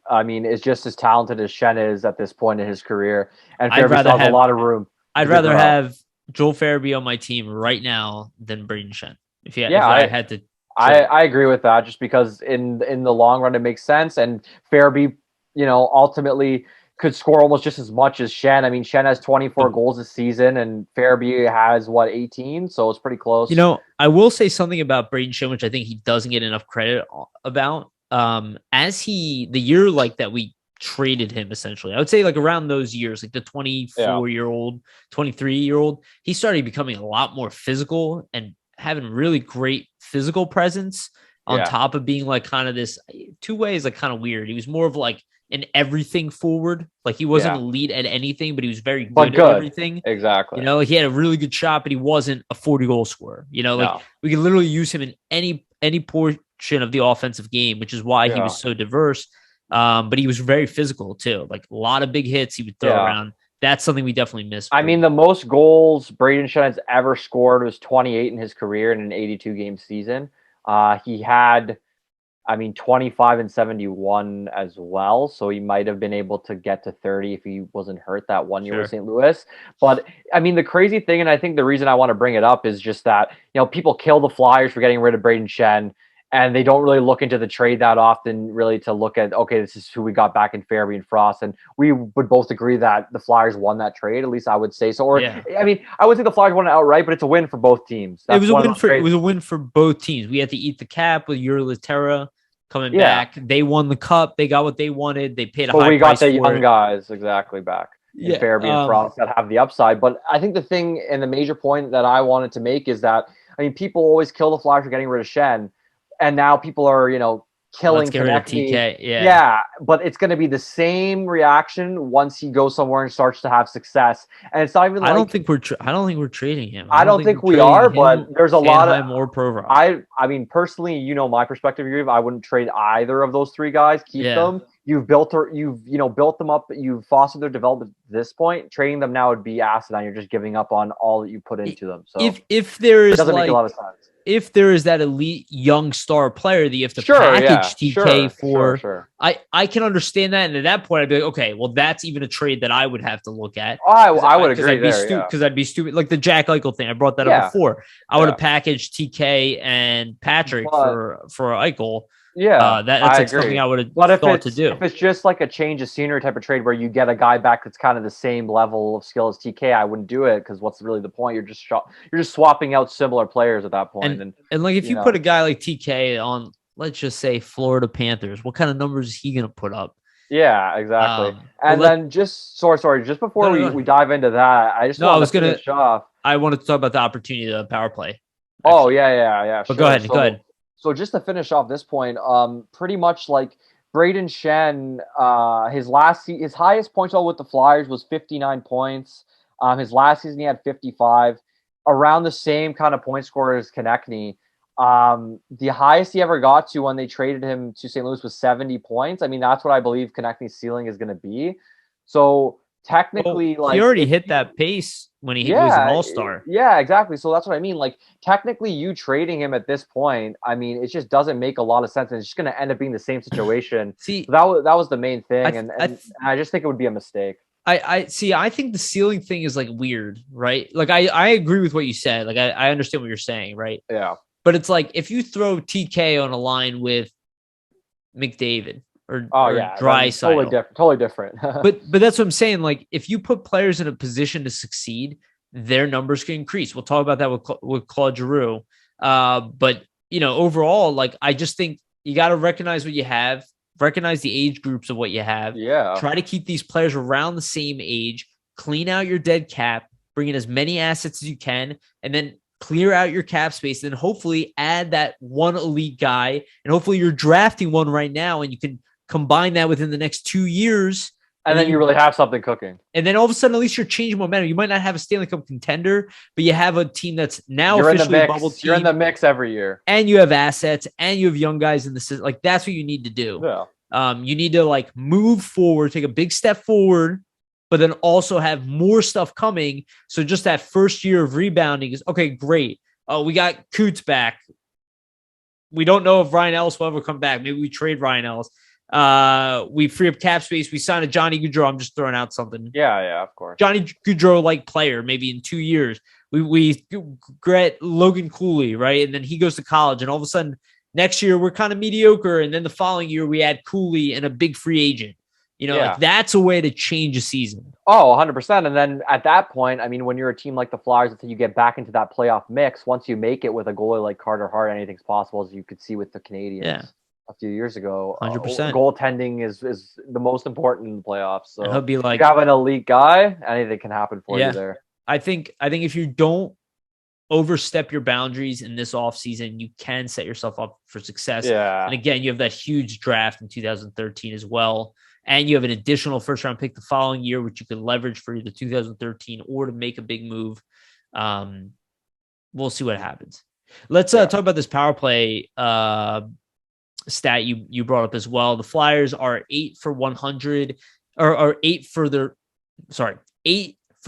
is just as talented as Schenn is at this point in his career. And Farabee still has a lot of room. I'd rather have Joel Farabee on my team right now than Brayden Schenn. I had to. I agree with that, just because in the long run it makes sense. And Farabee, ultimately could score almost just as much as Shen. I mean, Shen has 24 goals this season, and Farabee has 18, so it's pretty close. You know, I will say something about Braden Shen, which I think he doesn't get enough credit about. The year like that we traded him, essentially, I would say like around those years, like the 24-year-old, 23-year-old, he started becoming a lot more physical and having really great physical presence on top of being like kind of this two ways, like kind of weird. He was more of like an everything forward. Like he wasn't elite at anything, but he was very good at everything. Exactly. You know, like he had a really good shot, but he wasn't a 40-goal scorer. You know, like we could literally use him in any portion of the offensive game, which is why he was so diverse. But he was very physical too. Like a lot of big hits he would throw around. That's something we definitely missed. I mean, the most goals Braden Shen has ever scored was 28 in his career in an 82-game season. He had, 25 and 71 as well. So he might have been able to get to 30 if he wasn't hurt that one year with St. Louis. But I mean, the crazy thing, and I think the reason I want to bring it up is just that, people kill the Flyers for getting rid of Braden Shen, and they don't really look into the trade that often, really, to look at, okay, this is who we got back in Farabee and Frost. And we would both agree that the Flyers won that trade. At least I would say so. Or, I would say the Flyers won it outright, but it's a win for both teams. It was a win for both teams. We had to eat the cap with Yuri Laterra coming back. They won the cup. They got what they wanted. They paid a high price. We got the young guys exactly back in Farabee and Frost that have the upside. But I think the thing and the major point that I wanted to make is that, people always kill the Flyers for getting rid of Shen. And now people are, killing TK. Yeah, but it's going to be the same reaction once he goes somewhere and starts to have success. And it's not even. I don't think we're trading him. I don't think we are, but there's a lot of more pro. I mean, personally, my perspective, Yariv, I wouldn't trade either of those three guys. Keep them. You've built them up. You've fostered their development at this point. Trading them now would be asinine. You're just giving up on all that you put into them. So if there is, it doesn't make a lot of sense. If there is that elite young star player that you have to package TK for, I can understand that. And at that point, I'd be like, okay, well, that's even a trade that I would have to look at. I would agree because I'd be stupid. Like the Jack Eichel thing, I brought that up before. I would have packaged TK and Patrick for Eichel. Yeah, that's like something I would have thought to do. If it's just like a change of scenery type of trade where you get a guy back that's kind of the same level of skill as TK, I wouldn't do it because what's really the point? You're just swapping out similar players at that point. And like if you put a guy like TK on, let's just say Florida Panthers, what kind of numbers is he going to put up? Yeah, exactly. Then just just before we dive into that, I just want to finish off. I wanted to talk about the opportunity of the power play. Actually. Oh yeah. But go ahead. So just to finish off this point, pretty much like Braden Shen, his highest point total with the Flyers was 59 points. His last season he had 55, around the same kind of point scorer as Konechny. The highest he ever got to when they traded him to St. Louis was 70 points. I mean, that's what I believe Konechny's ceiling is going to be. So technically, he already hit that pace when he was an all-star. Yeah, exactly. So that's what I mean. Like, technically, you trading him at this point, I mean, it just doesn't make a lot of sense. And it's just going to end up being the same situation. See, that was the main thing. And I just think it would be a mistake. I think the ceiling thing is like weird, right? Like, I agree with what you said. Like, I understand what you're saying, right? Yeah. But it's like, if you throw TK on a line with McDavid, or Draisaitl. Totally different. but that's what I'm saying. Like, if you put players in a position to succeed, their numbers can increase. We'll talk about that with Claude Giroux. But overall, like, I just think you got to recognize what you have, recognize the age groups of what you have. Yeah. Try to keep these players around the same age. Clean out your dead cap. Bring in as many assets as you can, and then clear out your cap space. And hopefully add that one elite guy. And hopefully you're drafting one right now, and you can combine that within the next 2 years. And then you really have something cooking. And then all of a sudden, at least you're changing momentum. You might not have a Stanley Cup contender, but you have a team that's now officially a bubble team. You're in the mix every year. And you have assets, and you have young guys in the system. Like, that's what you need to do. Yeah. You need to, like, move forward, take a big step forward, but then also have more stuff coming. So just that first year of rebounding is, okay, great. We got Coots back. We don't know if Ryan Ellis will ever come back. Maybe we trade Ryan Ellis. We free up cap space. We sign a Johnny Gaudreau. I'm just throwing out something. Yeah, of course. Johnny Gaudreau-like player, maybe in 2 years. We get Logan Cooley, right? And then he goes to college, and all of a sudden next year we're kind of mediocre. And then the following year we add Cooley and a big free agent. Like that's a way to change a season. Oh, 100%. And then at that point, I mean, when you're a team like the Flyers, until you get back into that playoff mix, once you make it with a goalie like Carter Hart, anything's possible, as you could see with the Canadians a few years ago. 100%. Goaltending is the most important in the playoffs. So he'll be like, if you have an elite guy, anything can happen for you there. I think if you don't overstep your boundaries in this offseason, you can set yourself up for success. Yeah. And again, you have that huge draft in 2013 as well. And you have an additional first-round pick the following year, which you could leverage for either 2013 or to make a big move. We'll see what happens. Let's talk about this power play stat you brought up as well. The Flyers are 8 for 100, or 8 for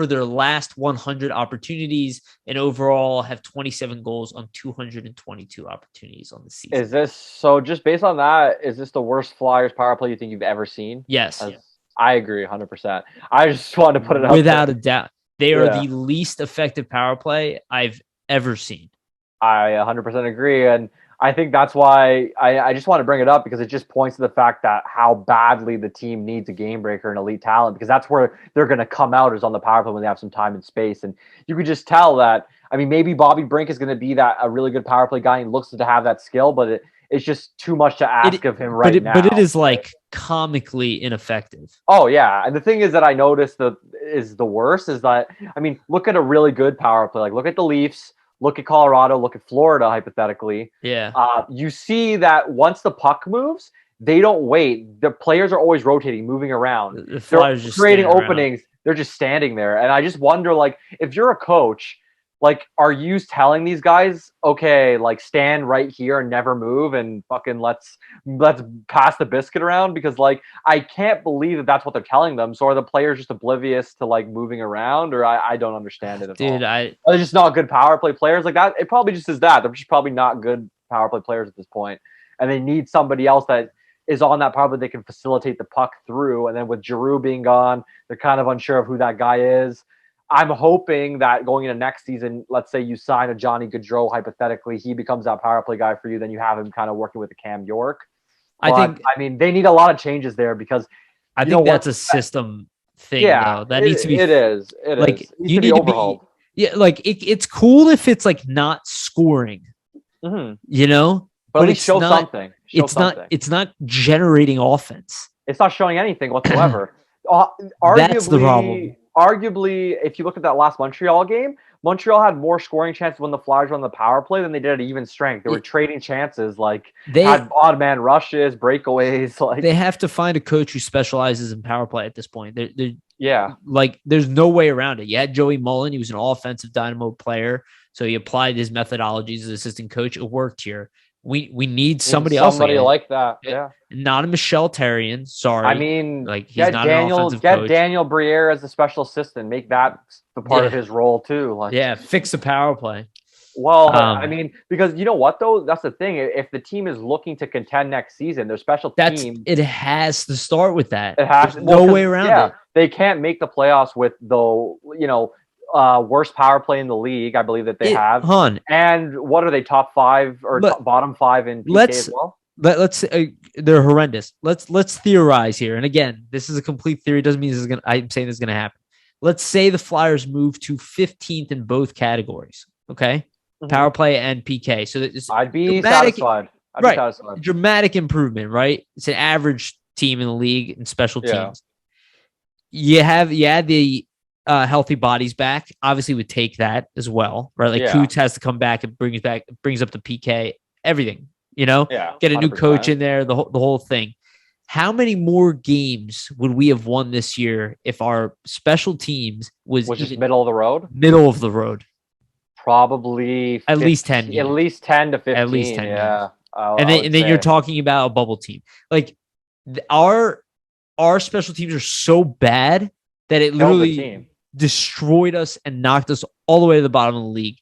their last 100 opportunities, and overall have 27 goals on 222 opportunities on the season. Is this so? Just based on that, is this the worst Flyers power play you think you've ever seen? Yes, I agree 100%. I just wanted to put it out without there. a doubt. They are the least effective power play I've ever seen. I 100% agree, and I think that's why I just want to bring it up, because it just points to the fact that how badly the team needs a game breaker and elite talent, because that's where they're going to come out, is on the power play when they have some time and space. And you could just tell that, I mean, maybe Bobby Brink is going to be a really good power play guy and looks to have that skill, but it's just too much to ask of him now. But it is like comically ineffective. Oh, yeah. And the thing is that I noticed is the worst is that, I mean, look at a really good power play. Like, look at the Leafs. Look at Colorado, look at Florida, hypothetically. Yeah. You see that once the puck moves, they don't wait. The players are always rotating, moving around. The Flyers They're just creating openings. They're just standing there. And I just wonder, like, if you're a coach, like, are you telling these guys, okay, like, stand right here and never move and fucking let's pass the biscuit around? Because, like, I can't believe that that's what they're telling them. So are the players just oblivious to, like, moving around? Or I don't understand it at all. Dude, they're just not good power play players like that. It probably just is that. They're just probably not good power play players at this point. And they need somebody else that is on that power play they can facilitate the puck through. And then with Giroux being gone, they're kind of unsure of who that guy is. I'm hoping that going into next season, let's say you sign a Johnny Gaudreau, hypothetically, he becomes that power play guy for you. Then you have him kind of working with the Cam York. I mean, they need a lot of changes there, because I think that's a system thing. Though. That needs to be. It is. You need to overhauled. Like it's cool if it's like not scoring, but at least show something. It's not generating offense. It's not showing anything whatsoever. That's the problem. Arguably, if you look at that last Montreal game, Montreal had more scoring chances when the Flyers were on the power play than they did at even strength. They were trading chances, like they had odd man rushes, breakaways. Like they have to find a coach who specializes in power play at this point. Like there's no way around it. You had Joey Mullen; he was an all-offensive dynamo player, so he applied his methodologies as assistant coach. It worked here. We need somebody else like that. Yeah. Not a Michel Therrien. Sorry. I mean, like he's not an offensive coach. Daniel Briere as a special assistant. Make that the part of his role too. Like, fix the power play. Well, I mean, because you know what though? That's the thing. If the team is looking to contend next season, their special team. It has to start with that. It has no way around it. They can't make the playoffs with worst power play in the league. I believe that they have. And what are they, top 5 or bottom 5 in PK as well? Let's they're horrendous. Let's theorize here. And again, this is a complete theory. Doesn't mean I'm saying this is gonna happen. Let's say the Flyers move to 15th in both categories. Okay, power play and PK. So I'd be satisfied. Dramatic improvement. Right, it's an average team in the league in special teams. You add the healthy bodies back. Obviously, would take that as well. Right, like Coots has to come back and brings up the PK. Everything. Get a new coach in there, the whole thing. How many more games would we have won this year if our special teams was just middle of the road? Middle of the road. Probably 15, at least 10 games. At least 10 to 15. At least 10 games. And then you're talking about a bubble team. Like our special teams are so bad that it literally destroyed us and knocked us all the way to the bottom of the league.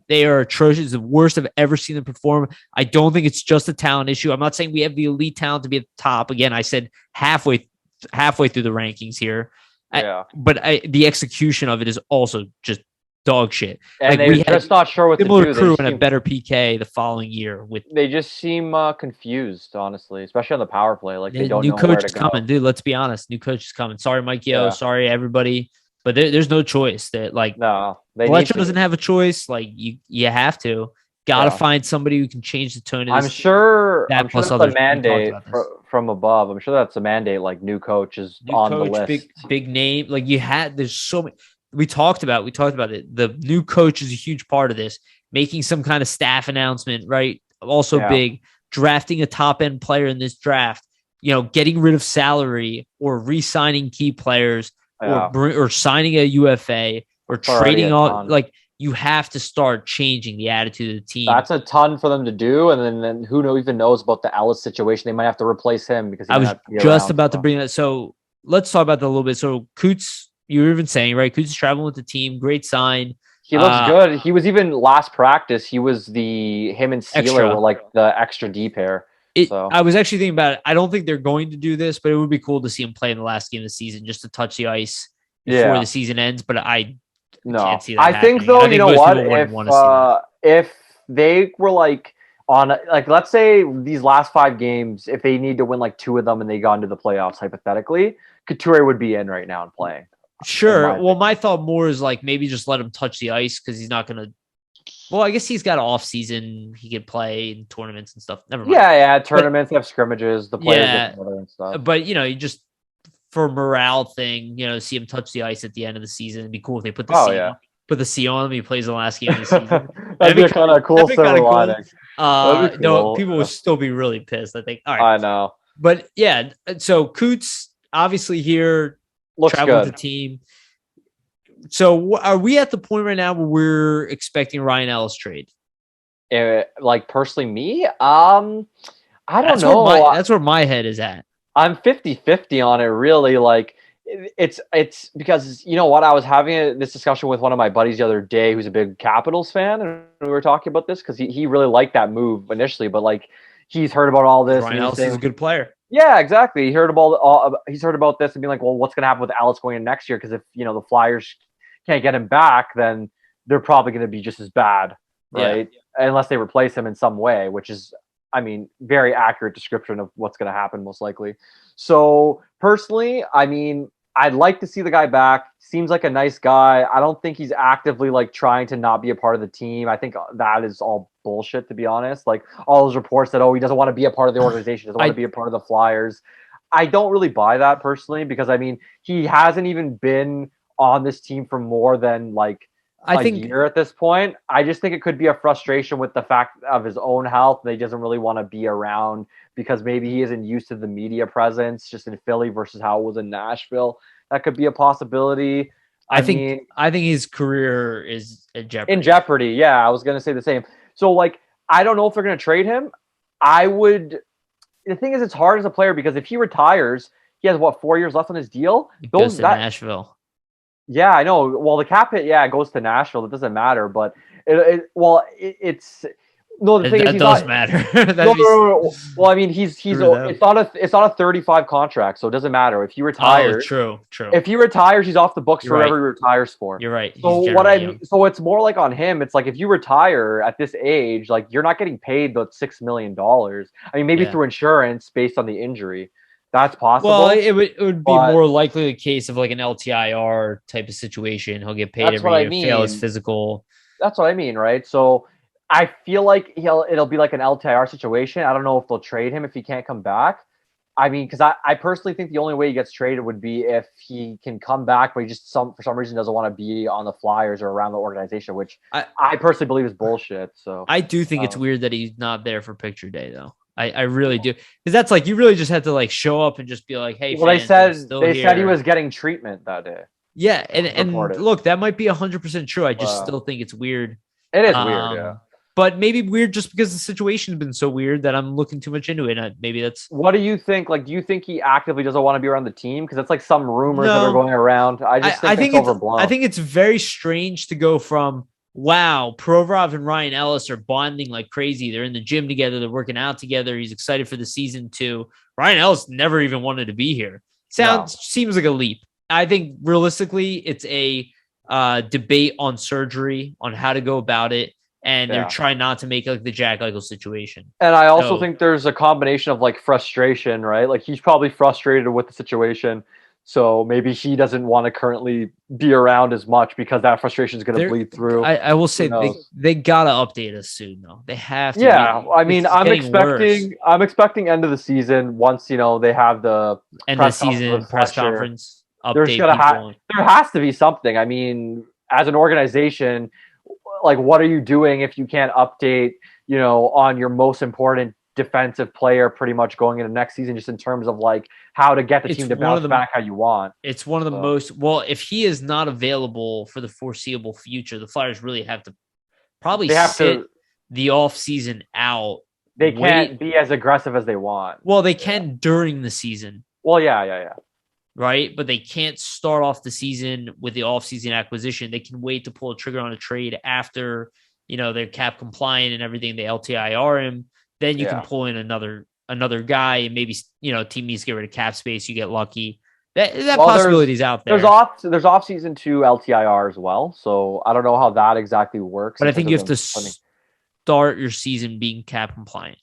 They are atrocious. The worst I've ever seen them perform. I don't think it's just a talent issue. I'm not saying we have the elite talent to be at the top. Again, I said halfway through the rankings here. But the execution of it is also just dog shit. And like they're just not sure what to similar do. crew and a better PK the following year. They just seem confused, honestly, especially on the power play. Like they don't new know where coach to is go. coming, dude. Let's be honest, new coach is coming. Sorry, Mike Yo. Sorry, everybody. But there's no choice. That like Fletcher doesn't have a choice. Like you have to. Got to find somebody who can change the tone of this. I'm sure plus that's a mandate from above. I'm sure that's a mandate. Like new coach is on the list. Big name. Like there's so many. We talked about it. The new coach is a huge part of this. Making some kind of staff announcement, right? Also big. Drafting a top end player in this draft. Getting rid of salary or re-signing key players or signing a UFA or trading all. Like you have to start changing the attitude of the team. That's a ton for them to do, and then who even knows about the Ellis situation? They might have to replace him because I was just about to bring that. So let's talk about that a little bit. So Coots, you were even saying, right? Coots is traveling with the team. Great sign. He looks good. He was even last practice. He was him and Sealer were like the extra D pair. I was actually thinking about it. I don't think they're going to do this, but it would be cool to see him play in the last game of the season just to touch the ice before the season ends. But I can't see that happening. Think though, you know what? If they were like let's say these last 5 games, if they need to win like 2 of them and they got into the playoffs, hypothetically, Couture would be in right now and playing. Sure. Well, my thought more is like maybe just let him touch the ice because he's not going to. Well, I guess he's got an off season. He could play in tournaments and stuff. Never mind. Yeah. Tournaments have scrimmages. The players get together and stuff. But you just for morale thing, see him touch the ice at the end of the season. It'd be cool if they put the C on him. He plays the last game of the season. That'd be kind of cool. No, people would still be really pissed. I think. All right. I know. But yeah, so Coots obviously here. Looks travel good. With the team. So are we at the point right now where we're expecting Ryan Ellis trade? Like personally, me, I don't know. That's where my head is at. I'm 50-50 on it. Really, like it's because you know what? I was having this discussion with one of my buddies the other day, who's a big Capitals fan, and we were talking about this because he really liked that move initially, but like he's heard about all this. Ryan Ellis is a good player. Yeah, exactly. He's heard about this and being like, well, what's going to happen with Ellis going in next year? Because if the Flyers can't get him back, then they're probably going to be just as bad, right? Yeah. Unless they replace him in some way, which is, very accurate description of what's going to happen most likely. So personally, I'd like to see the guy back. Seems like a nice guy. I don't think he's actively like trying to not be a part of the team. I think that is all bullshit, to be honest. Like all those reports that, he doesn't want to be a part of the organization, doesn't want to be a part of the Flyers. I don't really buy that personally because he hasn't even been on this team for more than like a year at this point. I just think it could be a frustration with the fact of his own health that he doesn't really want to be around because maybe he isn't used to the media presence just in Philly versus how it was in Nashville. That could be a possibility. I think his career is in jeopardy. In jeopardy, yeah. I was going to say the same. So, I don't know if they're going to trade him. The thing is, it's hard as a player because if he retires, he has, 4 years left on his deal? It goes to Nashville. Yeah, I know. Well, the cap hit, it goes to Nashville. It doesn't matter, but it's no. The thing is, it does matter. No. Well, it's not a 35 contract, so it doesn't matter if he retires. True. If he retires, he's off the books for whatever he retires for. You're right. So it's more like on him. It's like if you retire at this age, like you're not getting paid the $6 million. Maybe through insurance based on the injury. That's possible. Well, it would be more likely the case of like an LTIR type of situation. He'll get paid every year, fail his physical. That's what I mean, right? So I feel like it'll be like an LTIR situation. I don't know if they'll trade him if he can't come back. Because I personally think the only way he gets traded would be if he can come back, but he just for some reason doesn't want to be on the Flyers or around the organization, which I personally believe is bullshit. So I do think it's weird that he's not there for picture day, though. I really do, because that's like you really just had to like show up and just be like, hey. Well, fans, they said he was getting treatment that day. Yeah, and look, that might be 100% true. I just still think it's weird. It is weird, yeah. But maybe weird just because the situation's been so weird that I'm looking too much into it. And maybe that's. What do you think? Like, do you think he actively doesn't want to be around the team? Because it's like some rumors that are going around. I think it's overblown. I think it's very strange to go from, wow, Provorov and Ryan Ellis are bonding like crazy. They're in the gym together. They're working out together. He's excited for the season too. Ryan Ellis never even wanted to be here. Seems like a leap. I think realistically, it's a debate on surgery, on how to go about it. And they're trying not to make like the Jack Eichel situation. And I also think there's a combination of like frustration, right? Like he's probably frustrated with the situation. So maybe he doesn't want to currently be around as much because that frustration is going to bleed through. I will say they got to update us soon, though. They have to. Yeah. I mean, I'm expecting end of the season once, they have the end of the season press conference. There has to be something. I mean, as an organization, like, what are you doing if you can't update, on your most important defensive player pretty much going into next season, just in terms of like how to get the team to bounce back how you want? It's one of the most, if he is not available for the foreseeable future, the Flyers really have to probably sit the off season out. They can't be as aggressive as they want. Well, they can during the season. Well, yeah. Right? But they can't start off the season with the off-season acquisition. They can wait to pull a trigger on a trade after, they're cap compliant and everything. They LTIR him. Then you can pull in another guy, and maybe, team needs to get rid of cap space. You get lucky. That possibility is out there. There's off-season 2 LTIR as well. So I don't know how that exactly works. But I think you have to start your season being cap compliant.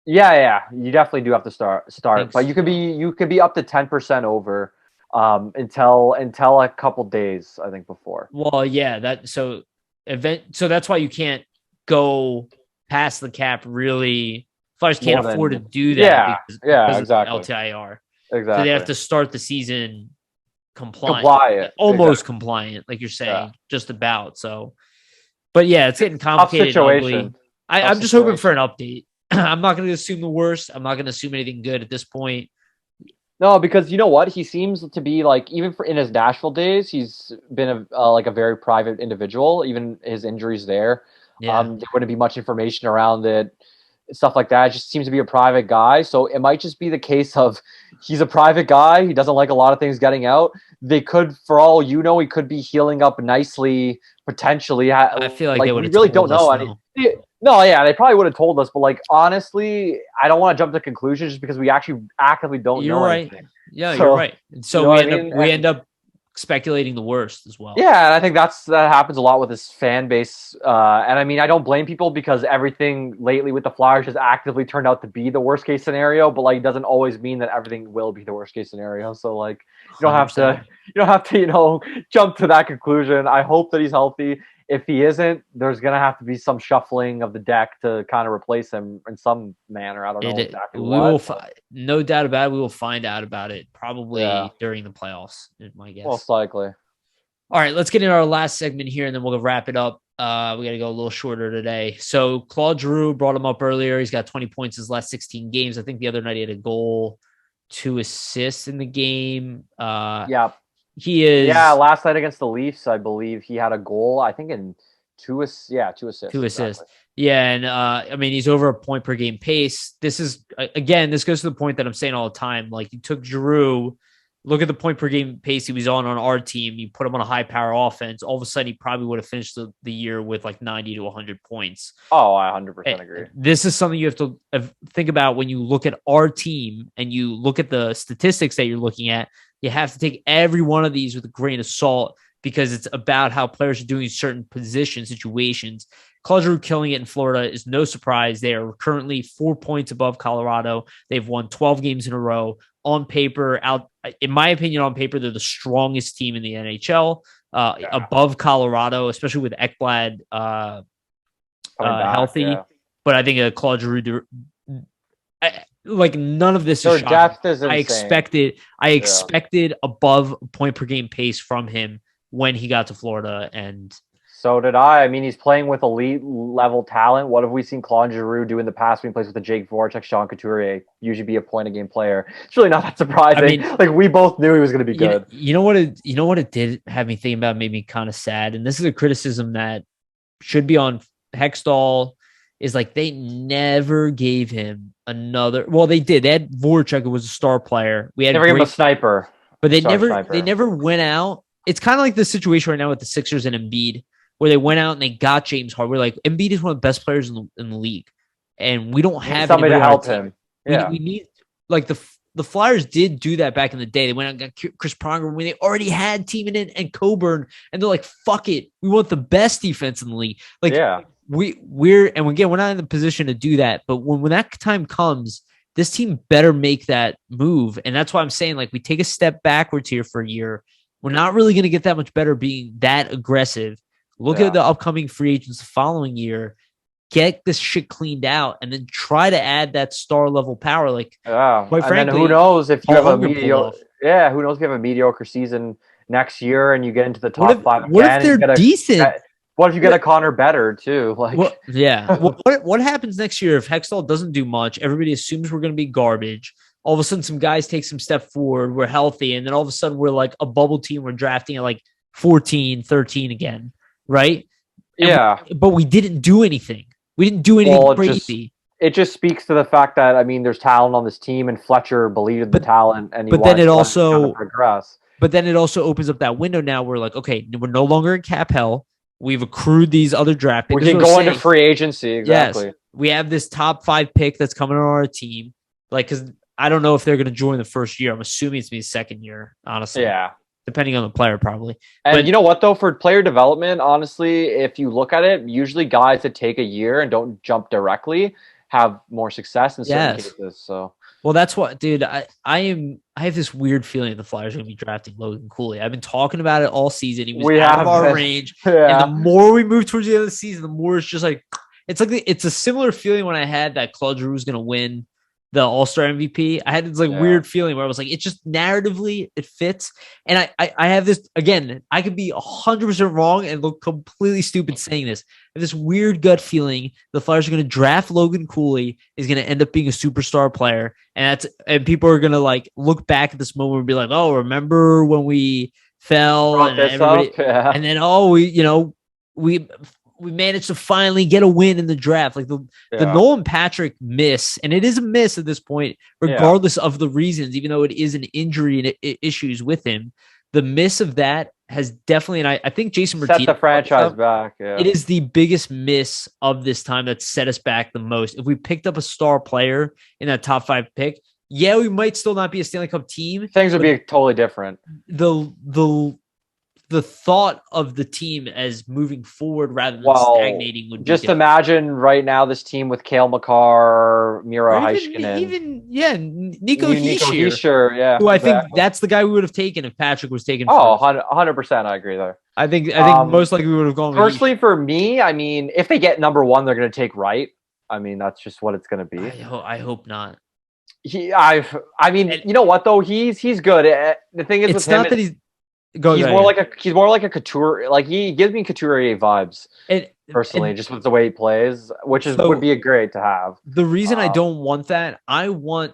Yeah, you definitely do have to start, but you could be up to 10% over until a couple days, I think, before. Well, yeah, so that's why you can't go past the cap. Really, Flyers can't afford to do that. Because exactly. Of LTIR. Exactly. So they have to start the season compliant, almost compliant, like you're saying, just about. So, but yeah, it's getting complicated. Tough situation. I'm just hoping for an update. I'm not going to assume the worst. I'm not going to assume anything good at this point. No, because you know what? He seems to be like, even in his Nashville days, he's been a very private individual. Even his injuries there, there wouldn't be much information around it, stuff like that. It just seems to be a private guy. So it might just be the case of he's a private guy. He doesn't like a lot of things getting out. They could, for all he could be healing up nicely, potentially. I feel like they would. We really don't know. No, yeah, they probably would have told us, but like, honestly, I don't want to jump to conclusions just because we actually actively don't know anything. Yeah, you're right. So we end up speculating the worst as well. Yeah, and I think that happens a lot with this fan base. And I mean, I don't blame people because everything lately with the Flyers has actively turned out to be the worst case scenario, but like, it doesn't always mean that everything will be the worst case scenario. So like, you don't have to jump to that conclusion. I hope that he's healthy. If he isn't, there's going to have to be some shuffling of the deck to kind of replace him in some manner. I don't know exactly what. No doubt about it. We will find out about it probably during the playoffs, is my guess. Most likely. All right, let's get into our last segment here, and then we'll wrap it up. We got to go a little shorter today. So Claude Giroux brought him up earlier. He's got 20 points his last 16 games. I think the other night he had a goal, 2 assists in the game. He is. Yeah, last night against the Leafs, I believe he had a goal. I think in 2 assists. Yeah, 2 assists. 2 assists. Exactly. Yeah, and I mean, he's over a point per game pace. This is, again, this goes to the point that I'm saying all the time. Like, you took Giroux, look at the point per game pace he was on our team. You put him on a high power offense. All of a sudden, he probably would have finished the year with like 90 to 100 points. Oh, I 100% agree. This is something you have to think about when you look at our team and you look at the statistics that you're looking at. You have to take every one of these with a grain of salt because it's about how players are doing certain position situations. Claude Giroux killing it in Florida is no surprise. They are currently 4 points above Colorado. They've won 12 games in a row. On paper, in my opinion, on paper, they're the strongest team in the NHL, above Colorado, especially with Ekblad healthy. Yeah. But I think Claude Giroux, like, none of this is shocking. Depth is insane. I expected above point per game pace from him when he got to Florida, and so did I. I mean, he's playing with elite level talent. What have we seen Claude Giroux do in the past when he plays with the Jake Voracek, Sean Couturier, usually be a point a game player? It's really not that surprising. I mean, like, we both knew he was going to be good. You know what it did have me thinking about, made me kind of sad, and this is a criticism that should be on Hextall. Is like, they never gave him another. Well, they did. They had Voracek, who was a star player. We had never gave him a sniper, but they never went out. It's kind of like the situation right now with the Sixers and Embiid, where they went out and they got James Harden. We're like, Embiid is one of the best players in the league, and we don't have somebody to help him. Yeah, we need like the Flyers did do that back in the day. They went out and got Chris Pronger when they already had Timonen and Coburn, and they're like, "Fuck it, we want the best defense in the league." Like, we're not in the position to do that. But when that time comes, this team better make that move, and that's why I'm saying, like, we take a step backwards here for a year. We're not really going to get that much better being that aggressive. Look at the upcoming free agents the following year. Get this shit cleaned out, and then try to add that star level power. Like, quite frankly, who knows if you have a mediocre? Yeah, who knows if you have a mediocre season next year and you get into the top 5? What if they're decent? What if you get a Connor Better too? Like, what happens next year if Hextall doesn't do much? Everybody assumes we're going to be garbage. All of a sudden, some guys take some step forward. We're healthy, and then all of a sudden, we're like a bubble team. We're drafting at like 14, 13 again, right? But we didn't do anything. We didn't do anything crazy. It just speaks to the fact that, I mean, there's talent on this team, and Fletcher believed in the talent, and but then it also progress. But then it also opens up that window. Now we're like, okay, we're no longer in cap hell. We've accrued these other draft picks. We can go into free agency. Exactly. Yes, we have this top 5 pick that's coming on our team. Like, because I don't know if they're going to join the first year. I'm assuming it's going to be the second year, honestly. Yeah. Depending on the player, probably. And you know what, though? For player development, honestly, if you look at it, usually guys that take a year and don't jump directly have more success in certain cases. So, well, that's what, dude. I have this weird feeling that the Flyers are going to be drafting Logan Cooley. I've been talking about it all season. He was out of our range, and the more we move towards the end of the season, the more it's just like it's a similar feeling when I had that Claude Giroux was going to win the All-Star MVP. I had this weird feeling where I was like, it's just narratively it fits. And I have this, again, I could be 100% wrong and look completely stupid saying this. I have this weird gut feeling the Flyers are going to draft Logan Cooley, is going to end up being a superstar player. And people are going to like look back at this moment and be like, oh, remember when we fell and then, we managed to finally get a win in the draft. Like the Nolan Patrick miss, and it is a miss at this point, regardless of the reasons, even though it is an injury and issues with him. The miss of that has definitely, and I think Jason Martinez set the franchise back. Yeah. It is the biggest miss of this time that set us back the most. If we picked up a star player in that top 5 pick, we might still not be a Stanley Cup team. Things would be totally different. The thought of the team as moving forward rather than stagnating would be just different. Imagine right now this team with Cale Makar, Miro Heiskanen, Nico Hischier, who I think that's the guy we would have taken if Patrick was taken. 100%, I agree there. I think most likely we would have gone. Personally, for me, I mean, if they get number 1, they're going to take Wright. I mean, that's just what it's going to be. I hope not. You know what though? He's good. The thing is, it's not that he's. He's more like a Couture. Like, he gives me Couturier vibes personally, just with the way he plays, which would be great to have. The reason I don't want that, I want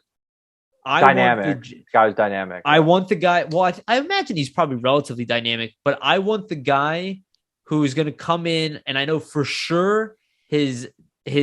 dynamic. Guy's dynamic. I want the guy. Well, I imagine he's probably relatively dynamic, but I want the guy who is going to come in, and I know for sure his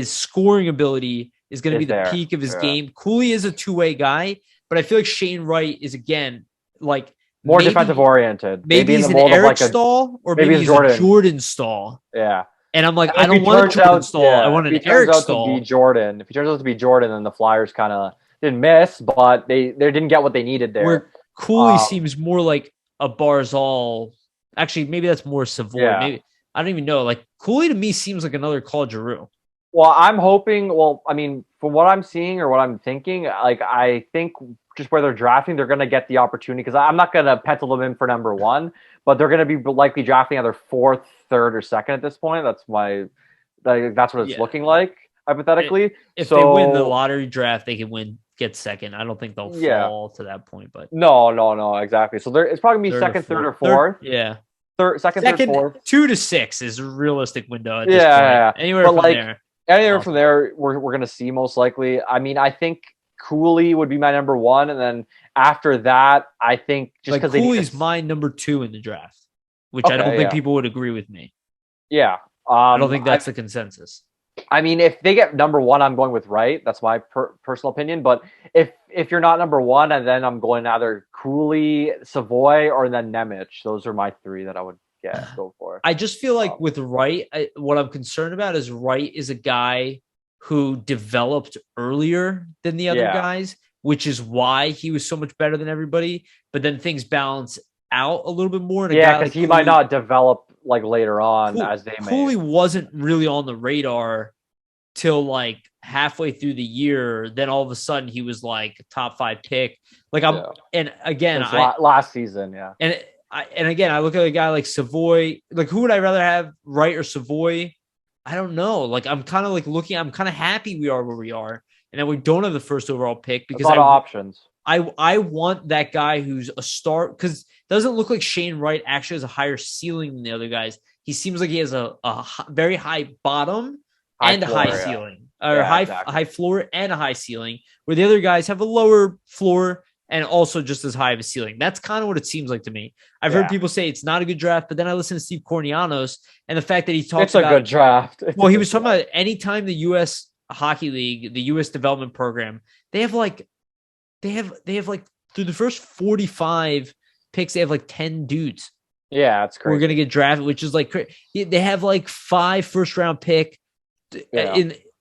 scoring ability is going to be the peak of his game. Cooley is a 2-way guy, but I feel like Shane Wright is again like. More defensive oriented. Maybe he's an Eric Stahl, or maybe he's a Jordan Stahl. Yeah. And I'm like, I don't want a Jordan Stahl. I want an Eric Stahl. If he turns out to be Jordan, then the Flyers kind of didn't miss, but they didn't get what they needed there. Where Cooley seems more like a Barzal. Actually, maybe that's more Savoy. Yeah. Maybe I don't even know. Like, Cooley to me seems like another Claude Giroux. Well, I'm hoping. Well, I mean, from what I'm seeing or what I'm thinking, like, I think just where they're drafting, they're going to get the opportunity, because I'm not going to pencil them in for number 1, but they're going to be likely drafting either 4th, 3rd, or 2nd at this point. That's what it's looking like, hypothetically. If they win the lottery draft, they can get 2nd. I don't think they'll fall to that point, but no, exactly. So it's probably going to be 2nd, 3rd, or 4th. Yeah. Second, 4th. 2 to 6 is a realistic window at this point. Yeah. Anywhere from there, we're going to see most likely. I mean, I think Cooley would be my number 1, and then after that, I think just because Cooley's my number 2 in the draft, which I don't think people would agree with me. Yeah, I don't think that's the consensus. I mean, if they get number 1, I'm going with Wright. That's my personal opinion. But if you're not number 1, and then I'm going either Cooley, Savoy, or then Nemec. Those are my 3 that I would go for. I just feel like with Wright, what I'm concerned about is Wright is a guy who developed earlier than the other guys, which is why he was so much better than everybody. But then things balance out a little bit more. And because he might not develop like later on as they may. Cooley wasn't really on the radar till like halfway through the year. Then all of a sudden he was like a top 5 pick. Like and again, last season, and again, I look at a guy like Savoy. Like, who would I rather have, Wright or Savoy? I don't know. Like, I'm kind of like looking. I'm kind of happy we are where we are, and that we don't have the first overall pick because a lot of options. I want that guy who's a star, because it doesn't look like Shane Wright actually has a higher ceiling than the other guys. He seems like he has a very high bottom and a high ceiling, or high floor and a high ceiling, where the other guys have a lower floor and also just as high of a ceiling. That's kind of what it seems like to me. I've heard people say it's not a good draft, but then I listen to Steve Cornianos and the fact that he talks about— It's a good draft. He was talking about anytime the U.S. Hockey League, the U.S. Development Program, they have like through the first 45 picks, they have like 10 dudes. Yeah, that's crazy. We're going to get drafted, which is like, they have like 5 first-round pick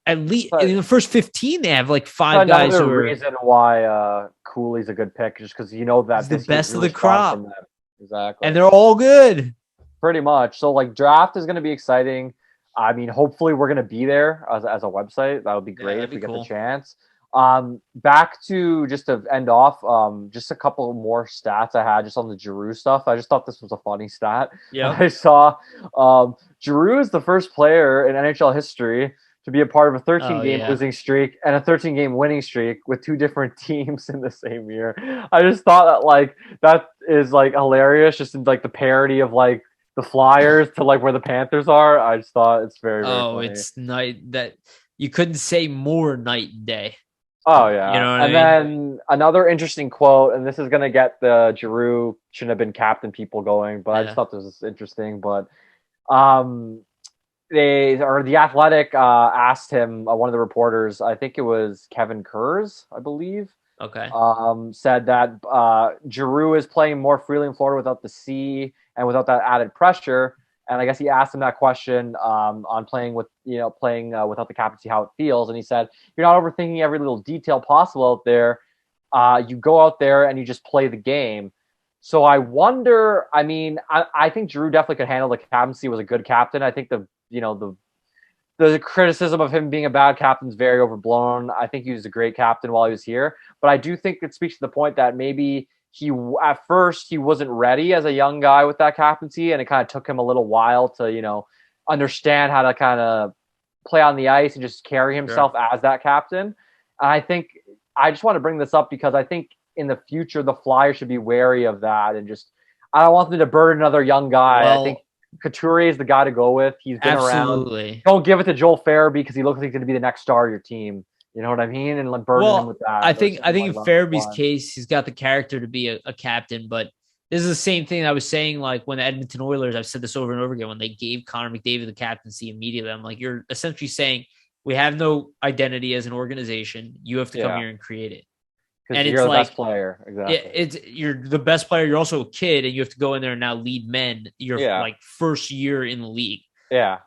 at least in the first 15, they have like 5 guys. Another reason why Cooley's a good pick, just because that's the best of the crop. Exactly, and they're all good, pretty much. So like, draft is going to be exciting. I mean, hopefully we're going to be there as a website. That would be great if we get the chance. Back to just to end off, just a couple more stats I had just on the Giroux stuff. I just thought this was a funny stat. Yeah, I saw Giroux is the first player in NHL history to be a part of a 13-game losing streak and a 13-game winning streak with 2 different teams in the same year. I just thought that like that is like hilarious, just in like the parody of like the Flyers to like where the Panthers are. I just thought it's very funny. It's night that you couldn't say more night and day. Oh yeah, you know what I mean? Then another interesting quote, and this is gonna get the Giroux shouldn't have been captain people going, but I just thought this was interesting. But the Athletic asked him, one of the reporters, I think it was Kevin Kurz, I believe. Okay. Said that Giroux is playing more freely in Florida without the C and without that added pressure. And I guess he asked him that question on playing without the captaincy, how it feels. And he said, you're not overthinking every little detail possible out there. You go out there and you just play the game. So I wonder, I mean, I think Giroux definitely could handle the captaincy, was a good captain. I think the criticism of him being a bad captain is very overblown. I think he was a great captain while he was here. But I do think it speaks to the point that maybe at first he wasn't ready as a young guy with that captaincy, and it kind of took him a little while to, understand how to kind of play on the ice and just carry himself as that captain. And I think I just want to bring this up because I think in the future the Flyers should be wary of that, and just I don't want them to burden another young guy. I think Couturier is the guy to go with. He's been around. Don't give it to Joel Farabee because he looks like he's going to be the next star of your team. You know what I mean? And like burden him with that. I think in Farabee's case, he's got the character to be a captain, but this is the same thing I was saying, like when the Edmonton Oilers, I've said this over and over again, when they gave Connor McDavid the captaincy immediately, I'm like, you're essentially saying we have no identity as an organization. You have to come here and create it. And you're the best player. Exactly. You're the best player. You're also a kid, and you have to go in there and now lead men your like first year in the league. Yeah.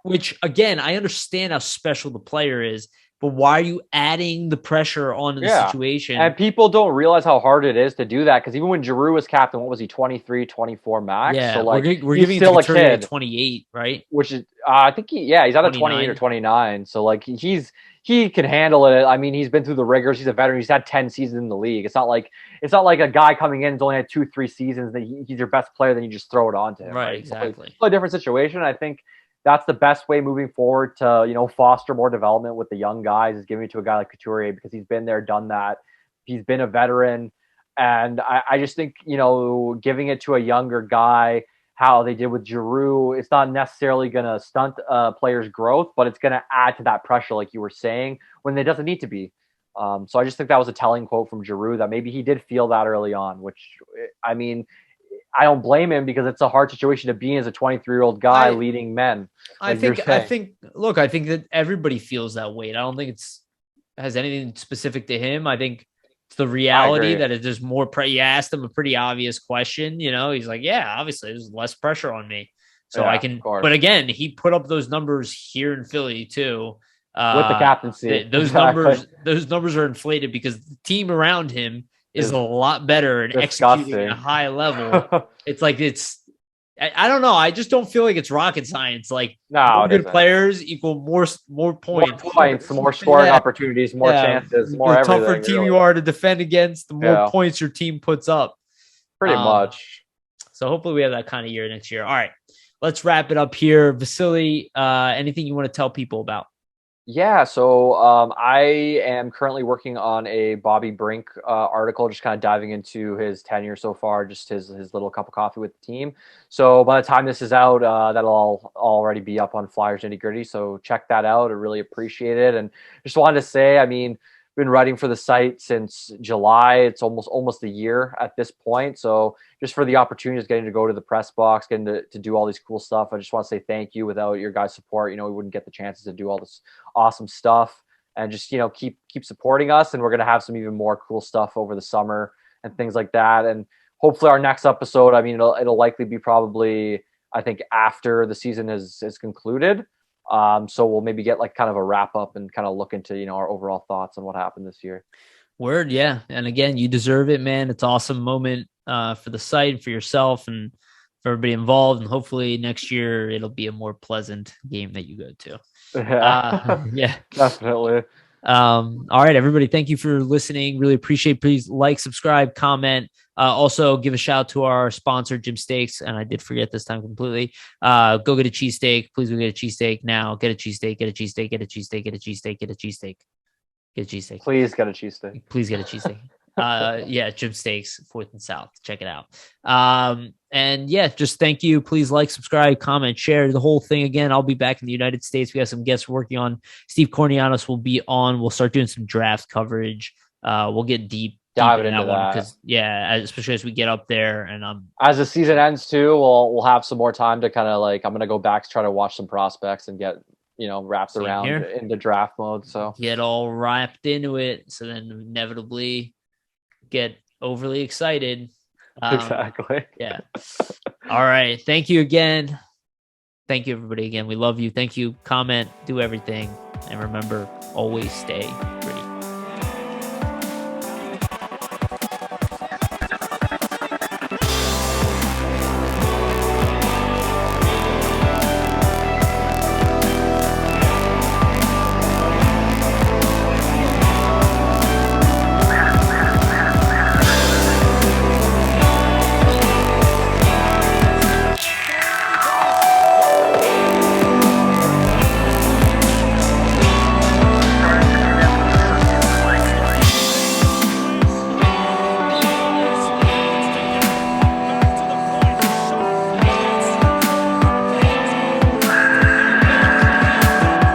Which again, I understand how special the player is, but why are you adding the pressure onto the situation? And people don't realize how hard it is to do that, because even when Giroux was captain, what was he, 23, 24 max? Yeah, so like we're giving still a kid, 28, right? Which is, I think he's either 28 or 29. So like he can handle it. I mean, he's been through the rigors. He's a veteran. He's had 10 seasons in the league. It's not like a guy coming in who's only had 2-3 seasons that he's your best player. Then you just throw it on to him. Right? Exactly. It's a different situation. I think that's the best way moving forward to, foster more development with the young guys, is giving it to a guy like Couturier, because he's been there, done that. He's been a veteran. And I just think, giving it to a younger guy, how they did with Giroux, it's not necessarily going to stunt players' growth, but it's going to add to that pressure, like you were saying, when it doesn't need to be. So I just think that was a telling quote from Giroux, that maybe he did feel that early on, which, I mean, I don't blame him, because it's a hard situation to be in as a 23-year-old guy leading men. I think that everybody feels that weight. I don't think has anything specific to him. I think it's the reality that it's just more you asked him a pretty obvious question, he's like, yeah, obviously there's less pressure on me. So I can, but again, he put up those numbers here in Philly too. with the captaincy. Those numbers are inflated because the team around him is a lot better and executing at a high level. It's like I don't know. I just don't feel like it's rocket science. Like more good players equal more points. More scoring opportunities, more chances, more everything. The tougher team you are to defend against, the more points your team puts up. Pretty much. So hopefully we have that kind of year next year. All right, let's wrap it up here. Vasili, anything you want to tell people about? Yeah, so I am currently working on a Bobby Brink article, just kind of diving into his tenure so far, just his little cup of coffee with the team. So by the time this is out, that'll already be up on Flyers Nitty Gritty. So check that out. I really appreciate it. And just wanted to say, I mean, been writing for the site since July. It's almost a year at this point. So just for the opportunity of getting to go to the press box, getting to do all these cool stuff, I just want to say thank you. Without your guys' support, we wouldn't get the chances to do all this awesome stuff. And just keep supporting us. And we're gonna have some even more cool stuff over the summer and things like that. And hopefully our next episode, I mean, it'll likely be probably, I think, after the season is concluded. So we'll maybe get like kind of a wrap up and kind of look into, our overall thoughts on what happened this year. Word. Yeah. And again, you deserve it, man. It's an awesome moment for the site, for yourself, and for everybody involved. And hopefully next year it'll be a more pleasant game that you go to. Yeah, definitely. All right, everybody. Thank you for listening. Really appreciate it. Please like, subscribe, comment. Also give a shout out to our sponsor, Jim Steaks. And I did forget this time completely. Go get a cheesesteak. Please go get a cheesesteak now. Get a cheesesteak, get a cheesesteak, get a cheesesteak, get a cheesesteak, get a cheesesteak, get a cheesesteak. Please get a cheesesteak. Please get a cheesesteak. Yeah, Jim Steaks, 4th and South. Check it out. And yeah, just thank you. Please like, subscribe, comment, share the whole thing. Again, I'll be back in the United States. We have some guests working on. Steve Kornianos will be on. We'll start doing some draft coverage. We'll get deep dive into that because especially as we get up there and as the season ends too, we'll have some more time to kind of like, I'm gonna go back to try to watch some prospects and get wrapped around into draft mode. So get all wrapped into it. So then inevitably get overly excited. Exactly. Yeah. All right. Thank you again. Thank you, everybody. Again, we love you. Thank you. Comment, do everything. And remember, always stay pretty.